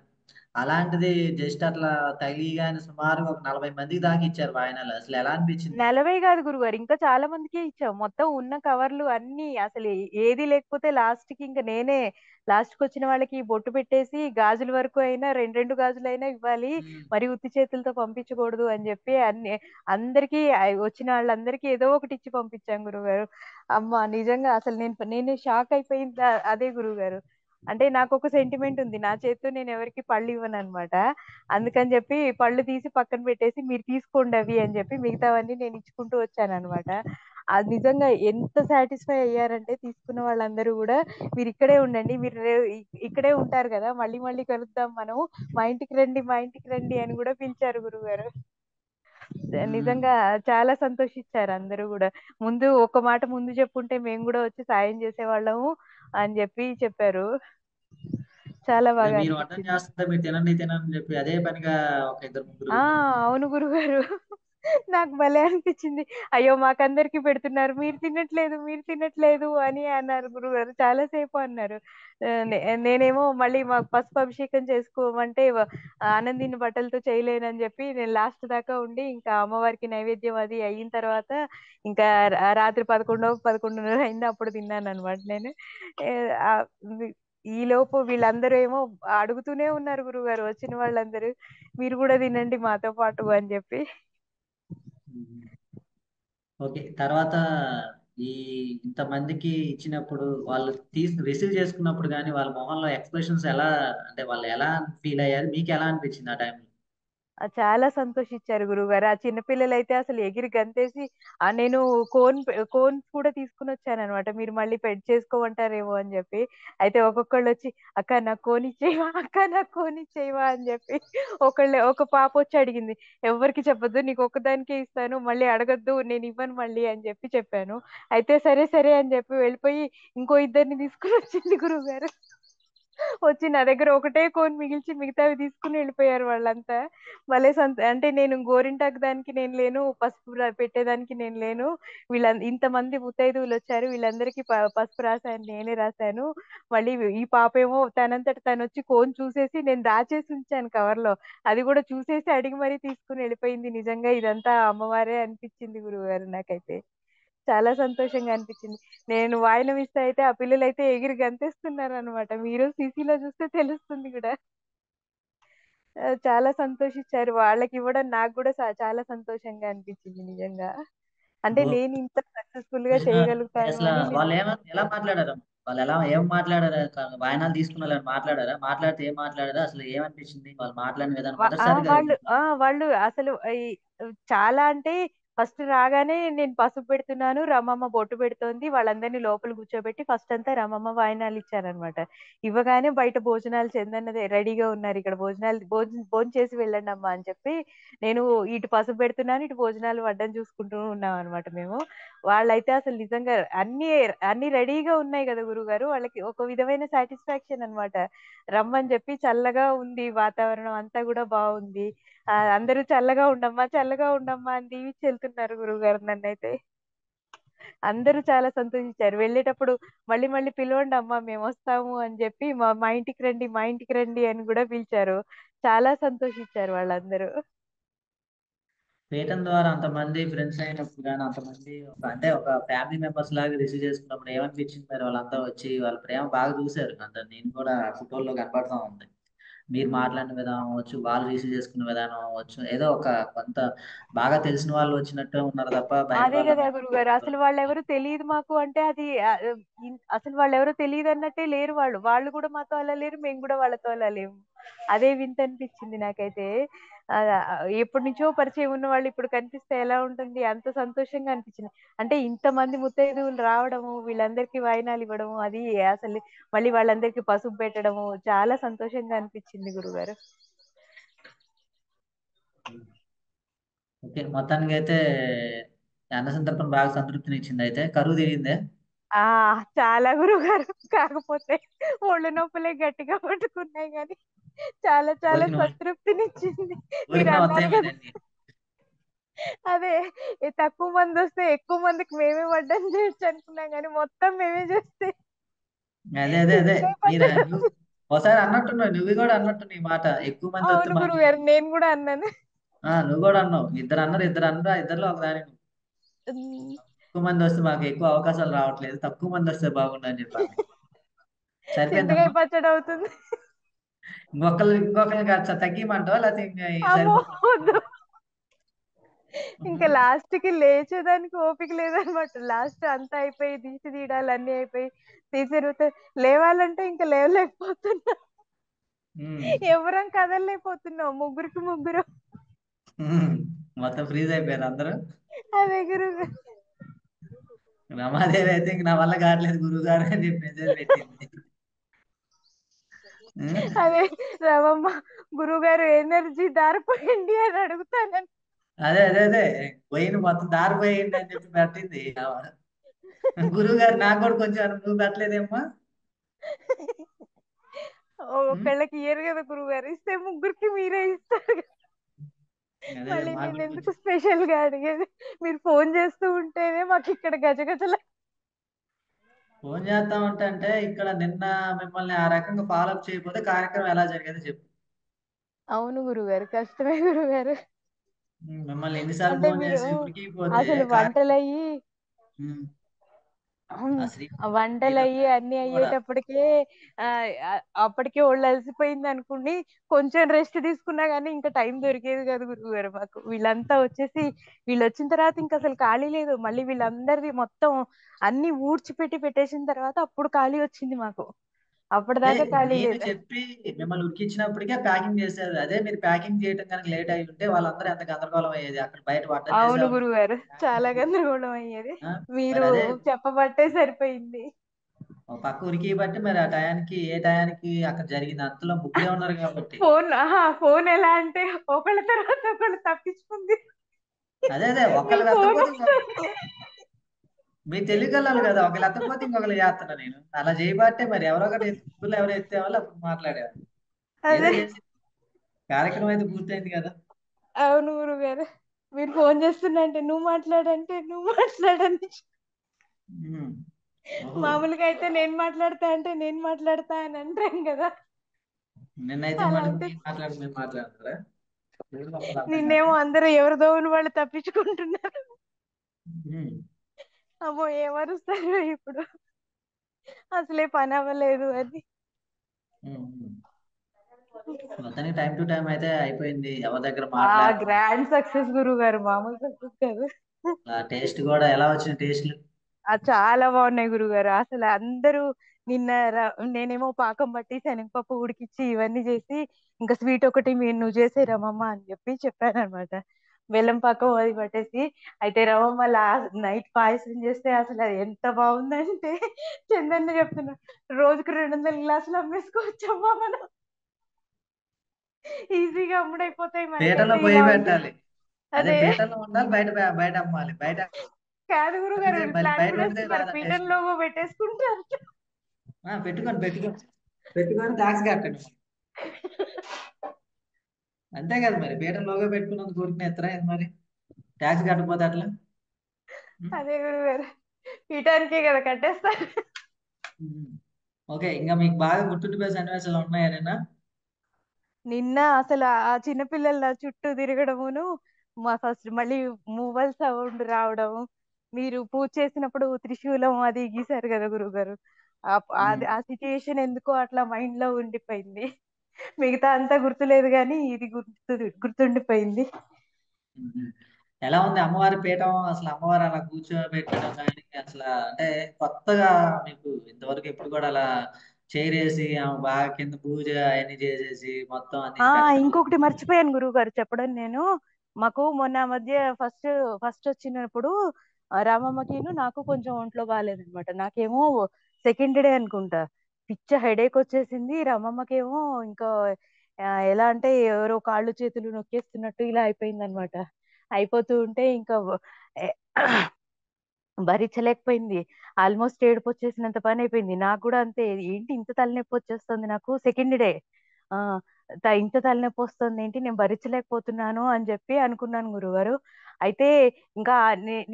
అలాంటిది జస్ట్ అట్లా తగిలిగానే సుమారుగా ఒక 40 మందికి దాకా ఇచ్చారు వాయినాలు. అసలు ఎలా అనిపించింది? 40 కాదు గురుగారు. ఇంకా చాలా మందికే ఇచ్చాం. మొత్తం ఉన్న కవర్లు అన్నీ అసలు ఏది లేకపోతే లాస్ట్‌కి ఇంక నేనే లాస్ట్‌కొచ్చిన వాళ్ళకి బొట్టు పెట్టేసి గాజుల వరకు అయినా 2, 2 గాజులైనా ఇవ్వాలి. ఉమ్, మరి ఉత్తి చేతులతో పంపించకూడదు అని చెప్పి అందరికీ వచ్చిన వాళ్ళందరికీ ఏదో ఒకటి ఇచ్చి పంపించాం గురుగారు. అమ్మ నిజంగా అసలు నేను షాక్ అయిపోయింది అదే గురుగారు. అంటే నాకొక సెంటిమెంట్ ఉంది. నా చేత్తో నేను ఎవరికీ పళ్ళు ఇవ్వనన్నమాట. అందుకని చెప్పి పళ్ళు తీసి పక్కన పెట్టేసి మీరు తీసుకోండి అవి అని చెప్పి మిగతావన్నీ నేను ఇచ్చుకుంటూ వచ్చానన్నమాట. అది నిజంగా ఎంత సాటిస్ఫై అయ్యారంటే తీసుకున్న వాళ్ళందరూ కూడా మీరు ఇక్కడే ఉండండి. మీరు ఇక్కడే ఉంటారు కదా! మళ్ళీ మళ్ళీ కలుద్దాం మనం. మా ఇంటికి రండి, మా ఇంటికి రండి అని కూడా పిలిచారు గురువుగారు. ఉమ్. నిజంగా చాలా సంతోషిచ్చారు అందరూ గూడా. ఒక మాట ముందు చెప్పుంటే మేము గూడా వచ్చి సాయం చేసేవాళ్ళము అని చెప్పారు. చాలా అదే బాగా మీరు వంటలు అనిపిచ్చింది. చేస్తుంటే మీరు తినండి తినండి అని చెప్పి అదే పనిగా ఒక ఇద్దరు ముగ్గురు ఆ! అవును గురుగారు. నాకు భలే అనిపిచ్చింది. అయ్యో! మాకందరికి పెడుతున్నారు. మీరు తినట్లేదు అని అన్నారు గురుగారు. చాలా సేపు అన్నారు. ఆహ్, నే నేనేమో మళ్ళీ మాకు పసుపు అభిషేకం చేసుకోమంటే ఆనందిని బట్టలతో చేయలేనని జెప్పి నేను లాస్ట్ దాకా ఉండి ఇంకా అమ్మవారికి నైవేద్యం అది అయిన తర్వాత ఇంకా రాత్రి 11, 11:30 అయింది. అప్పుడు తిన్నాననమాట నేను. ఆహ్, వి ఈలోపు వీళ్ళందరూ ఏమో అడుగుతూనే ఉన్నారు గురువుగారు వచ్చిన వాళ్ళందరూ. మీరు గూడా తినండి మాతో పాటు అని జెప్పి. ఉమ్. ఓకే. తర్వాత ఈ ఇంతమందికి ఇచ్చినప్పుడు వాళ్ళు రిసీవ్ చేసుకున్నప్పుడు గాని, వాళ్ళ మొహంలో ఎక్స్‌ప్రెషన్స్ ఎలా అంటే వాళ్ళు ఎలా ఫీల్ అయ్యారు? మీకెలా అనిపించింది ఆ టైంలో? చాలా సంతోషిచ్చారు గురువుగారు. ఆ చిన్న పిల్లలైతే అసలు ఎగిరి గంతేసి నేను కోన్స్ కూడా తీసుకొనొచ్చాననమాట. మీరు మళ్ళీ చేసుకోమంటారేమో అని జెప్పి. అయితే ఒక్కొక్కళ్ళొచ్చి "అక్క నాకు కోన్ ఇచ్చేయవా? అక్క నాకు కోన్ ఇచ్చేయవా?" అని జెప్పి ఒక పాపొచ్చి అడిగింది. "ఎవ్వరికీ చెప్పొద్దు. నీకొక్కదానికే ఇస్తాను. మళ్ళీ అడగొద్దు. నేనివ్వను మళ్ళీ" అని చెప్పాను. అయితే సరే, సరే అని జెప్పి వెళ్ళిపోయి ఇంకో ఇద్దరిని తీసుకొనొచ్చింది గురువుగారు. వచ్చి నా దగ్గర ఒకటే కోన్ మిగిల్చి మిగతావి తీసుకొని వెళ్ళిపోయారు వాళ్ళంతా. అంటే నేను గోరింటాకు దానికి నేను లేను, పసుపు పెట్టేదానికి నేను లేను. ఇంతమంది ముత్తైదువులొచ్చారు. వీళ్ళందరికీ పసుపు రాసాను. నేనే రాసాను. మళ్ళీ ఈ పాపేమో తనంతట తనొచ్చి కోన్ చూసేసి నేను దాచేసి ఉంచాను కవర్‌లో. అది కూడా చూసేసి అడిగి మరీ తీసుకొని వెళ్ళిపోయింది. నిజంగా ఇదంతా అమ్మవారే అనిపించింది గురువుగారు నాకైతే. చాలా సంతోషంగా అనిపించింది. నేను వాయినం ఇస్తే అయితే ఆ పిల్లలైతే ఎగిరి గంతేస్తున్నారనమాట. మీరు సీసీలో చూస్తే తెలుస్తుంది గూడా. చాలా సంతోషిచ్చారు. వాళ్ళకివ్వడం నాకు గూడా చాలా సంతోషంగా అనిపించింది నిజంగా. అంటే నేను ఇంత సక్సెస్‌ఫుల్‌గా భోజనాలు చేయగలుగుతాను అసల అని ఎలా మాట్లాడారు? ఏం మాట్లాడారు? వాయినాలు తీసుకున్నోళ్ళేమైనా మాట్లాడారా? మాట్లాడితే ఏం మాట్లాడారు? అసలు ఏమనిపించింది? వాళ్ళు మాట్లాడిన విధానం మొదటిసారి కదా మీరు. వాళ్ళు అసలు చాలా అంటే ఫస్ట్ రాగానే నేను పసుపు పెడుతున్నాను. రమమ్మ బొట్టు పెడుతోంది. వాళ్ళందరిని లోపల కూర్చోబెట్టి ఫస్ట్ అంతా రమమ్మ వాయినాలు ఇచ్చారనమాట. ఇవ్వగానే బయట భోజనాలు చందన్నదే రెడీగా ఉన్నారు. ఇక్కడ భోంచేసి వెళ్ళండమ్మా అని చెప్పి నేను ఇటు పసుపు పెడుతున్నాను. ఇటు భోజనాలు వడ్డన చూసుకుంటూ ఉన్నామనమాట మేము. వాళ్ళైతే అసలు నిజంగా అన్నీ అన్నీ రెడీగా ఉన్నాయి గదా గురువుగారు. వాళ్ళకి ఒక విధమైన సాటిస్ఫాక్షన్ అన్నమాట. రమ్మని జెప్పి చల్లగా ఉంది వాతావరణం అంతా గూడా బావుంది. అందరూ చల్లగా ఉండమ్మా, చల్లగా ఉండమ్మా అని దీవించెళ్తున్నారు గురువుగారు నన్నైతే. అందరూ చాలా సంతోషించారు. వెళ్ళేటప్పుడు మళ్ళీ మళ్ళీ పిలవండి అమ్మ మేమొస్తాము అని జెప్పి మా ఇంటికి రండి, మా ఇంటికి రండి అని గూడా పిలిచారు. చాలా సంతోషించారు వాళ్ళందరూ. పీఠం ద్వారా అంతమంది ఫ్రెండ్స్ అయినప్పుడు కానీ అంతమంది అంటే ఒక ఫ్యామిలీ మెంబర్స్ లాగా రిసీవ్ చేసుకున్నప్పుడు ఏమనిపించింది మరి వాళ్ళంతా వచ్చి వాళ్ళ ప్రేమ బాగా చూశారు అంత నేను కూడా ఫోటోల్లో కనపడతా ఉంది. మీరు హ్మ్. మాట్లాడిన విధానం అవ్వచ్చు, వాళ్ళు రిసీవ్ చేసుకున్న విధానం అవ్వచ్చు, ఏదో ఒక కొంత బాగా తెలిసిన వాళ్ళు వచ్చినట్టు ఉన్నారు తప్ప బయట అదే గదా వాళ్ళని గురుగారు. అసలు వాళ్ళెవరు తెలీదు మాకు అంటే అది అసలు వాళ్ళెవరో తెలీదన్నట్టే లేరు వాళ్ళు. వాళ్ళు గూడా మాతో అలా లేరు. మేము గూడా వాళ్ళతో అలా లేము. అదే వింతనిపించింది నాకైతే. ఎప్పటినుంచో పరిచయం ఉన్న వాళ్ళు ఇప్పుడు కనిపిస్తే ఎలా ఉంటుంది? అంత సంతోషంగా అనిపించింది. అంటే ఇంతమంది ముత్తైదువులు రావడము, వీళ్ళందరికీ వాయినాలివ్వడము, అది అసలు మళ్ళీ వాళ్ళందరికీ పసుపు పెట్టడము చాలా సంతోషంగా అనిపించింది గురుగారు. ఓకే మొత్తానికి అయితే అన్న సందర్భం బాగా సంతృప్తినిచ్చింది అయితే కరువు తీరిందే. ఆ! చాలా గురువుగారు. కాకపోతే ఒళ్ళు నొప్పులే గట్టిగా పట్టుకున్నాయి గానీ, చాలా చాలా ఊరికి సంతృప్తినిచ్చింది. ఊరికనే మీరన్నారు వస్తాయేమో గదా! అన్ని. అదే తక్కువ మందొస్తే ఎక్కువ మందికి మేమే వడ్డన చేయొచ్చు అనుకున్నాం గానీ, మొత్తం మేమే చేస్తే అదే చింతకాయ నువ్వు పచ్చడి. ఒకసారి అన్నట్టున్నావు నువ్వు కూడా అన్నట్టున్నావు ఈ మాట ఎక్కువ మంది వస్తే అవును మాకు గురువుగారు. నేను గూడా అన్నాను. నువ్వు కూడా అన్నావు ఇద్దరు అన్నరా ఇద్దరులో ఒక దాని హ్మ్. ఎక్కువ మంది వస్తే మాకు ఎక్కువ అవకాశాలు రావట్లేదు తక్కువ మంది వస్తే బాగుండు అని చెప్పాను. చింతకాయ సరిపోయిందమ్మా. పచ్చడవుతుంది. ఇంకొకరిని కాస్త తగ్గియమంటావా లేకపోతే ఇంకా అమ్మో! సరిపోతుందా? వద్దు. ఇంకా లాస్ట్‌కి లేచేదానికి ఓపిక లేదనమాట. లాస్ట్ అంతా అయిపోయి దిష్టి తీయడాలు అన్నీ అయిపోయి తీసిన తర్వాత లేవాలంటే ఇంక లేవలేకపోతున్నా. ఉమ్. ఎవ్వరం కదలలేకపోతున్నాం. ముగ్గురికి ముగ్గురం. ఉమ్. మొత్తం ఫ్రీజ్ అయిపోయారు అందరూ. అదే గురువు. రమాదేవి అయితే ఇంక నా వల్ల కావట్లేదు గురువు గారు అని చెప్పి మెసేజ్ పెట్టింది. ఉమ్. అదే రవమ్మ గురువుగారు ఎనర్జీ దారిపోయండి అని అడుగుతానని. అదే పోయింది మొత్తం దారిపోయింది అని చెప్పి పెట్టింది. గురువు గారు నాకు కూడా కొంచెం నువ్వు పెట్టలేదేమ్మా. ఉమ్. ఒకళ్ళకి ఇయ్యరు కదా గురువుగారు. ఇస్తే ముగ్గురికి మీరే ఇస్తారు కదా. అదే మళ్ళీ మాకు కూడా నేనెందుకు కొంచెం స్పెషల్‌గా అడిగేది. మీరు ఫోను చేస్తూ ఉంటేనే మాకిక్కడ గజగజల. ఫోన్ చేస్తామంటే అంటే ఇక్కడ నిన్న మిమ్మల్ని ఆ రకంగా ఫాలో అప్ చేయకపోతే కార్యక్రమం ఎలా జరిగేదో చెప్పు. అవును గురువుగారు. కష్టమే గురువుగారు. మిమ్మల్ని ఎన్నిసార్లు అంటే ఫోన్ మీరు చేసి ఉరికిపోతే అసలు కార్యక్రమం. వంటలయ్యి ఉమ్. హ్మ్. ఆ వంటలయ్యి శ్రీరామనవమి అన్నీ కూడా అయ్యేటప్పటికే అప్పటికే ఒళ్ళలిసిపోయిందనుకోండి. కొంచెం రెస్ట్ తీసుకున్నా గానీ ఇంకా టైం దొరికేది కాదు గురువుగారు మాకు. వీళ్ళంతా వచ్చేసి వీళ్ళొచ్చిన తర్వాత ఇంకసలు ఖాళీ లేదు. మళ్ళీ వీళ్ళందరిది మొత్తం అన్నీ ఊడ్చిపెట్టి పెట్టేసిన తర్వాత అప్పుడు ఖాళీ వచ్చింది మాకు. అదే అప్పటిదాకా ఖాళీ నేను లేదు. చెప్పి మిమ్మల్ని ఉరికించినప్పటికే ప్యాకింగ్ చేశారు. అదే మీరు ప్యాకింగ్ చేయడం కనుక లేట్ అయి ఉంటే వాళ్ళందరూ ఎంత గందరగోళం అయ్యేది అక్కడ బయట వడ్డన చేసే అవును వాళ్ళు గురువుగారు. చాలా ప్యాకింగ్. గందరగోళం అయ్యేది. ఆ, మీరు మరి అదే చెప్పబట్టే సరిపోయింది. ఒక పక్క ఉరికి బట్టి మరి ఆ టయానికి ఏ టయానికి అక్కడ జరిగింది అంతలో ముగ్గురే ఉన్నారు కాబట్టి. ఫోన్ ఎలా అంటే ఒకళ్ళ తర్వాత ఒకళ్ళు తప్పించుకుంది. అదే మీ ఒకళ్ళు ఫోన్ వెతకపోతే వస్తుంది. మీరు తెలియగలరు కదా ఒకళ్ళు ఎత్తకపోతే ఇంకొకరు చేస్తున్నా నేను అలా చేయబట్టే మరి ఎవరో ఒకటి ముగ్గురు ఎవరో ఎత్తే వాళ్ళు అప్పుడు మాట్లాడారు. ఏదో అదే. చేసి కార్యక్రమం అయితే పూర్తయింది కదా. అవును గురువుగారు. మీరు ఫోన్ చేస్తున్నంటే నువ్వు మాట్లాడండి. ఉమ్. ఓహో. మామూలుగా అయితే నేను మాట్లాడతా అని అంటాం కదా! నిన్నైతే మటుకు అలాంటి మీరు మాట్లాడుతారా లేదు అప్పుడు అర్థం కాదు. నిన్నేమో అందరూ ఎవరి దోవన వాళ్ళు తప్పించుకుంటున్నారు. ఉమ్. అమ్మో! ఏమరుస్తారో ఇప్పుడు. అసలే పనవ్వలేదు అని. ఉమ్. మొత్తానికి టైం టు టైం అయితే అయిపోయింది ఎవరి దగ్గర ఆ! మాట్లాడడం. గ్రాండ్ సక్సెస్ గురువుగారు. మామూలు సక్సెస్ కాదు. ఆ టేస్ట్ కూడా ఎలా వచ్చిన టేస్ట్లు. చాలా బాగున్నాయి గురుగారు. అసలు అందరూ నిన్న ర నేనేమో పాకం పట్టి శనగపప్పు ఉడికిచ్చి ఇవన్నీ చేసి, ఇంకా స్వీట్ ఒకటి నువ్వు చేసేయి రమమ్మ అని చెప్పాననమాట. బెల్లం పాకం అది పట్టేసి, అయితే రమమ్మ నైట్ పాయసం చేస్తే అసలు అది ఎంత బావుందంటే చందన్న చెప్తున్నా, "రోజుకి 200 గ్లాసులు అమ్మేసుకోవచ్చమ్మా మనం. ఈజీగా అమ్ముడైపోతాయి పీటలో మనకైతే పొయ్యి ఇలా ఉంటే." పెట్టాలి. అదే అదే. పీటలో ఉండాలి బయట అమ్మాలి బయట కాదు గురుగారు అమ్మితే వీళ్ళు మళ్ళీ ప్లాన్ బయట కూడా వండితే ఏసుకున్నారు. రాదు ఆ పీఠం టేస్ట్. లోగో పెట్టేసుకుంటారు. పెట్టుకొని ట్యాక్స్ కట్టండి. అంతే కదా మరి పీటల లోగా పెట్టుకున్నందుకు ఊరికనే ఎత్తరా ఏంది మరి ట్యాక్స్ కట్టకపోతే అట్లా. ఉం? అదే గురుగారు. ఇటానికే కదా కట్టేస్తారు. ఉమ్. ఓకే, ఇంకా మీకు బాగా గుర్తుండిపోయే సన్నివేశాలు ఉన్నాయా? నిన్న అసలు ఆ చిన్నపిల్లల నా చుట్టూ తిరగడమును, మా ఫస్ట్ మళ్ళీ మూవల్ సౌండ్ రావడం, మీరు పూజ చేసినప్పుడు త్రిశూలం అది గీశారు కదా గురుగారు. అది ఉమ్. ఆ సిచ్యుయేషన్ ఎందుకో అట్లా మైండ్ లో ఉండిపోయింది. మిగతా అంతా గుర్తులేదు కానీ ఇది గుర్తుండిపోయింది. ఉమ్. ఎలా ఉంది అమ్మవారి పీఠం? అసలు అమ్మవారు అలా కూర్చోబెట్టడం కానీ అసలు అంటే కొత్తగా మీకు ఇంతవరకు ఎప్పుడు కూడా అలా చేరేసి ఆమె బాగా కింద పూజ అవన్నీ చేసేసి మొత్తం అన్ని ఆ పెట్టడం. ఇంకొకటి మర్చిపోయాను గురువు గారు చెప్పడం నేను. మాకు మొన్న మధ్య ఫస్ట్ ఫస్ట్ వచ్చినప్పుడు రామమ్మకిను నాకు కొంచెం ఒంట్లో బాగాలేదనమాట. నాకేమో సెకండ్ డే అనుకుంటా, పిచ్చ హెడేక్ వచ్చేసింది. రమమ్మకేమో ఇంకా ఎలా అంటే ఎవరో కాళ్ళు చేతులు నొక్కేస్తున్నట్టు ఇలా అయిపోయింది అనమాట. అయిపోతూ ఉంటే ఇంకా ఏ, భరించలేకపోయింది. ఆల్మోస్ట్ ఏడుపు వచ్చేసినంత పని అయిపోయింది. నాకు కూడా అంతే, ఏంటి ఇంత తలనొప్పి వచ్చేస్తుంది నాకు సెకండ్ డే. ఆ ఇంత తలనొప్పి వస్తుంది ఏంటి, నేను భరించలేకపోతున్నాను అని చెప్పి అనుకున్నాను గురుగారు. అయితే ఇంకా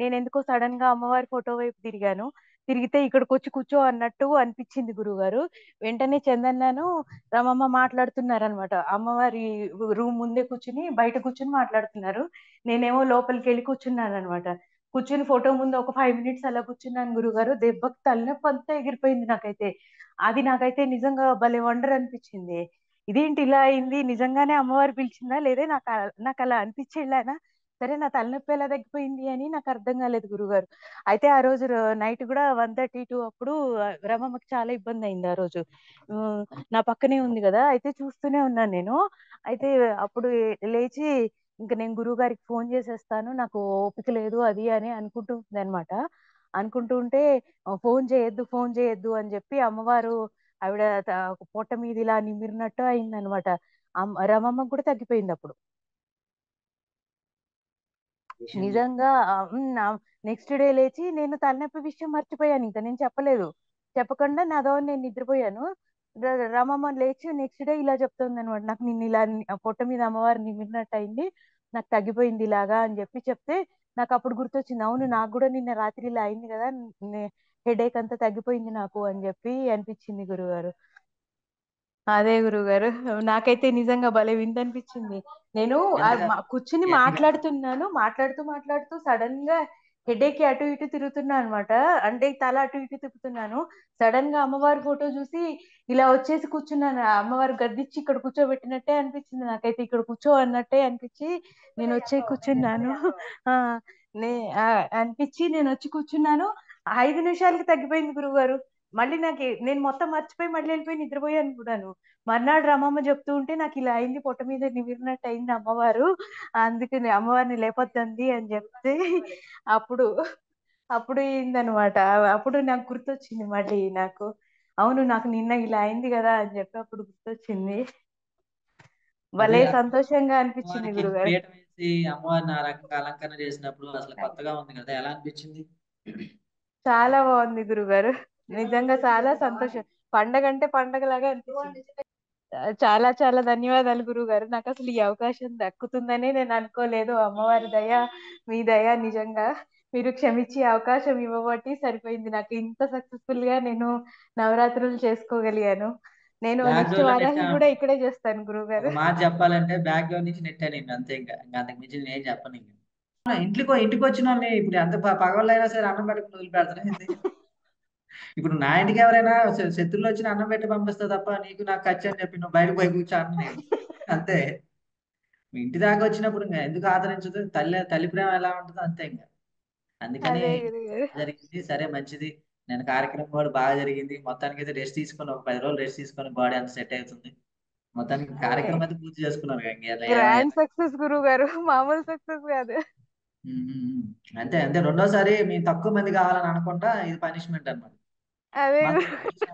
నేను ఎందుకో సడన్ గా అమ్మవారి ఫోటో వైపు తిరిగాను. తిరిగితే ఇక్కడికి వచ్చి కూర్చో అన్నట్టు అనిపించింది గురుగారు. వెంటనే చందన్నాను రమమ్మ మాట్లాడుతున్నారనమాట. అమ్మవారి రూమ్ ముందే కూర్చుని బయట కూర్చుని మాట్లాడుతున్నారు. నేనేమో లోపలికి వెళ్ళి కూర్చున్నాను అనమాట. కూర్చుని ఫోటో ముందు ఒక 5 మినిట్స్ అలా కూర్చున్నాను గురుగారు. దెబ్బకి తలనొప్పి అంతా ఎగిరిపోయింది నాకైతే. అది నాకైతే నిజంగా భలే వండర్ అనిపించింది. ఇదేంటి ఇలా అయింది, నిజంగానే అమ్మవారు పిలిచిందా లేదా, నాకు అలా అనిపించేలానా, సరే నా తలనొప్పి ఎలా తగ్గిపోయింది అని నాకు అర్థం కాలేదు గురుగారు. అయితే ఆ రోజు నైట్ కూడా 1:32 అప్పుడు రమమ్మకి చాలా ఇబ్బంది అయింది ఆ రోజు. ఉమ్, నా పక్కనే ఉంది కదా, అయితే చూస్తూనే ఉన్నాను నేను. అయితే అప్పుడు లేచి ఇంకా నేను గురువు గారికి ఫోన్ చేసేస్తాను, నాకు ఓపిక లేదు అది అని అనుకుంటుంది అనమాట. అనుకుంటూ ఉంటే ఫోన్ చేయొద్దు ఫోన్ చేయొద్దు అని చెప్పి అమ్మవారు ఆవిడ పొట్ట మీద ఇలా నిమిరినట్టు అయిందనమాట. రమమ్మకు కూడా తగ్గిపోయింది అప్పుడు. విషయం చెప్పి నిజంగా నెక్స్ట్ డే లేచి నేను తలనొప్పి విషయం మర్చిపోయాను, ఇంకా నేను చెప్పలేదు. చెప్పకుండా నాదో నేను నిద్రపోయాను. రమమ్మ లేచి నెక్స్ట్ డే ఇలా చెప్తుంది అనమాట, నాకు నిన్న ఇలా పొట్ట మీద అమ్మవారు నిమిరినట్టు అయింది, నాకు తగ్గిపోయింది ఇలాగా అని చెప్పి చెప్తే నాకు అప్పుడు గుర్తొచ్చింది, అవును నాకు కూడా నిన్న రాత్రి ఇలా అయింది కదా, హెడేక్ అంతా తగ్గిపోయింది నాకు అని చెప్పి అనిపించింది గురుగారు. అదే గురుగారు, నాకైతే నిజంగా భలే వింత అనిపించింది. నేను ఎంతగా కూర్చుని ఎన్ని మాట్లాడుతున్నాను, మాట్లాడుతూ మాట్లాడుతూ సడన్ గా హెడేక్ అటు ఇటు తిరుగుతున్నా అనమాట. అంటే తల అటు ఇటు తిప్పుతున్నాను. సడన్ గా అమ్మవారి ఫోటో చూసి ఇలా వచ్చేసి కూర్చున్నాను. ఆ అమ్మవారు గద్దిచ్చి ఇక్కడ కూర్చోబెట్టినట్టే అనిపించింది నాకైతే, ఇక్కడ కూర్చో అన్నట్టే అనిపించి నేను వచ్చి కూర్చున్నాను. ఆ నే ఆ, అనిపించి నేను వచ్చి కూర్చున్నాను. 5 నిమిషాలకి తగ్గిపోయింది గురుగారు. మళ్ళీ నేను మొత్తం మర్చిపోయి మళ్ళీ వెళ్ళిపోయి నిద్రపోయాను కూడాను. మర్నాడు రమమ్మ చెప్తూ ఉంటే నాకు ఇలా అయింది, పొట్ట మీద నిమిరినట్టు అయింది అమ్మవారు, అందుకని అమ్మవారిని లేపొద్దండి అని చెప్తే అప్పుడు అప్పుడు అయిందనమాట. అప్పుడు నాకు గుర్తొచ్చింది మళ్ళీ నాకు, అవును నాకు నిన్న ఇలా అయింది కదా అని చెప్పి అప్పుడు గుర్తొచ్చింది. అదే భలే అసలు సంతోషంగా అనిపించింది అమ్మవారికి గురుగారు. పీట వేసి అమ్మవారిని ఆ రకంగా అలంకరణ చేసినప్పుడు అసలు కొత్తగా ఉంది కదా, ఎలా అనిపించింది? చాలా బాగుంది గురుగారు. నిజంగా చాలా సంతోషం. పండగ అంటే పండగలాగా అనిపించింది. చాలా చాలా ధన్యవాదాలు గురువు గారు. నాకు అసలు ఈ అవకాశం దక్కుతుందని నేను అనుకోలేదు. అమ్మవారి దయ, మీ దయ నిజంగా. మీరు క్షమించి ఈ అవకాశం ఇవ్వబట్టి సరిపోయింది. నాకు ఇంత సక్సెస్ఫుల్ గా నేను నవరాత్రులు చేసుకోగలిగాను. నేను నెక్స్ట్ బ్యాక్గ్రౌండ్ లో వారాహి నెట్టాను. కూడా ఇక్కడే చేస్తాను గురువు ఒక గారు. మాట చెప్పాలంటే బ్యాక్గ్రౌండ్ నుంచి నెట్టాను నేను అంతే, ఇంకా అంతకు మించి నేను ఏం చెప్పను ఇంకా. ఇంటికి వచ్చిన వాళ్ళని ఇప్పుడు ఎంత పగవాళ్ళైనా సరే అన్నం పెట్టుకుని వదిలిపెడతాను ఏంది? ఇప్పుడు నా ఇంటికి ఎవరైనా శత్రువులు వచ్చి అన్నం పెట్టి పంపిస్తా తప్ప నీకు నాకు ఖర్చు అని చెప్పి నువ్వు బయటకు పోయి కూర్చో అన్న నేను అంతే. మీ ఇంటి దాకా వచ్చినప్పుడు ఇంకా ఎందుకు ఆదరించదు? తల్లి ప్రేమ ఎలా ఉంటుందో అంతే ఇంకా. అందుకని అదే గురువు గారు. జరిగింది సరే మంచిది. నేను కార్యక్రమం కూడా బాగా జరిగింది. మొత్తానికి అయితే రెస్ట్ తీసుకొని ఒక 10 రోజులు రెస్ట్ తీసుకొని బాడీ అంత సెట్ అవుతుంది. మొత్తానికి అదే కార్యక్రమం అయితే పూర్తి చేసుకున్నారు ఇంకా గ్రాండ్ సక్సెస్ గురువు గారు, మామూలు సక్సెస్ కాదు. అంతే అంతే. రెండోసారి మేము తక్కువ మంది కావాలని అనుకుంటా, ఇది పనిష్మెంట్ అన్నమాట. అదే మాకు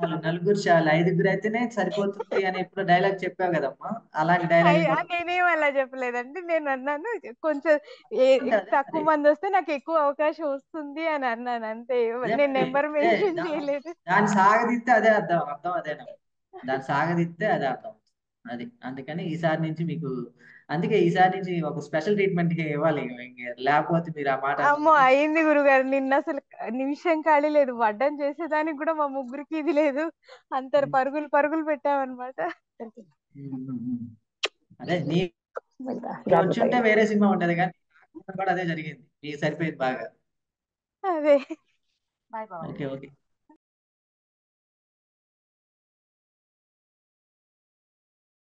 గురు- నలుగురు చాలు, 5గురు అయితేనే సరిపోతుంది అని ఎప్పుడు డైలాగ్ చెప్పావు కదమ్మా, అలాంటి డైలాగ్ కూడా నేనేం అలా చెప్పలేదండి. నేను అన్నాను కొంచెం అంటే అదే తక్కువ మరి. మంది వస్తే నాకు ఎక్కువ అవకాశం వస్తుంది అని అన్నాను అంతే. అదే నేను మరి నెంబర్ అదే మెన్షన్ చేయలేదు. దాన్ని సాగదీస్తే అదే అర్థం, అర్థం అదేనా? దాన్ని సాగదీస్తే అదే అర్థం. అది అందుకని ఈసారి నుంచి మీకు అందుకే ఈసారి నుంచి ఒక స్పెషల్ ట్రీట్మెంట్ ఇవ్వాలి లేకపోతే మీరు ఆ మాట అమ్మో అన్నందుకు. అయింది గురుగారు, నిన్న అసలు నిమిషం ఖాళీ లేదు, వడ్డం చేసేదానికి కూడా మా ముగ్గురికి ఇది లేదు, అంత ఉమ్, పరుగులు పరుగులు పెట్టామన్నమాట. ఉమ్. అదే మీరు వచ్చి జాగ్రత్త ఉంటే ఇది. వేరే సినిమా ఉంటది కానీ నాకు కూడా అదే జరిగింది. మీకు సరిపోయింది బాగా. అదే. బాయ్ బాబా. Okay okay.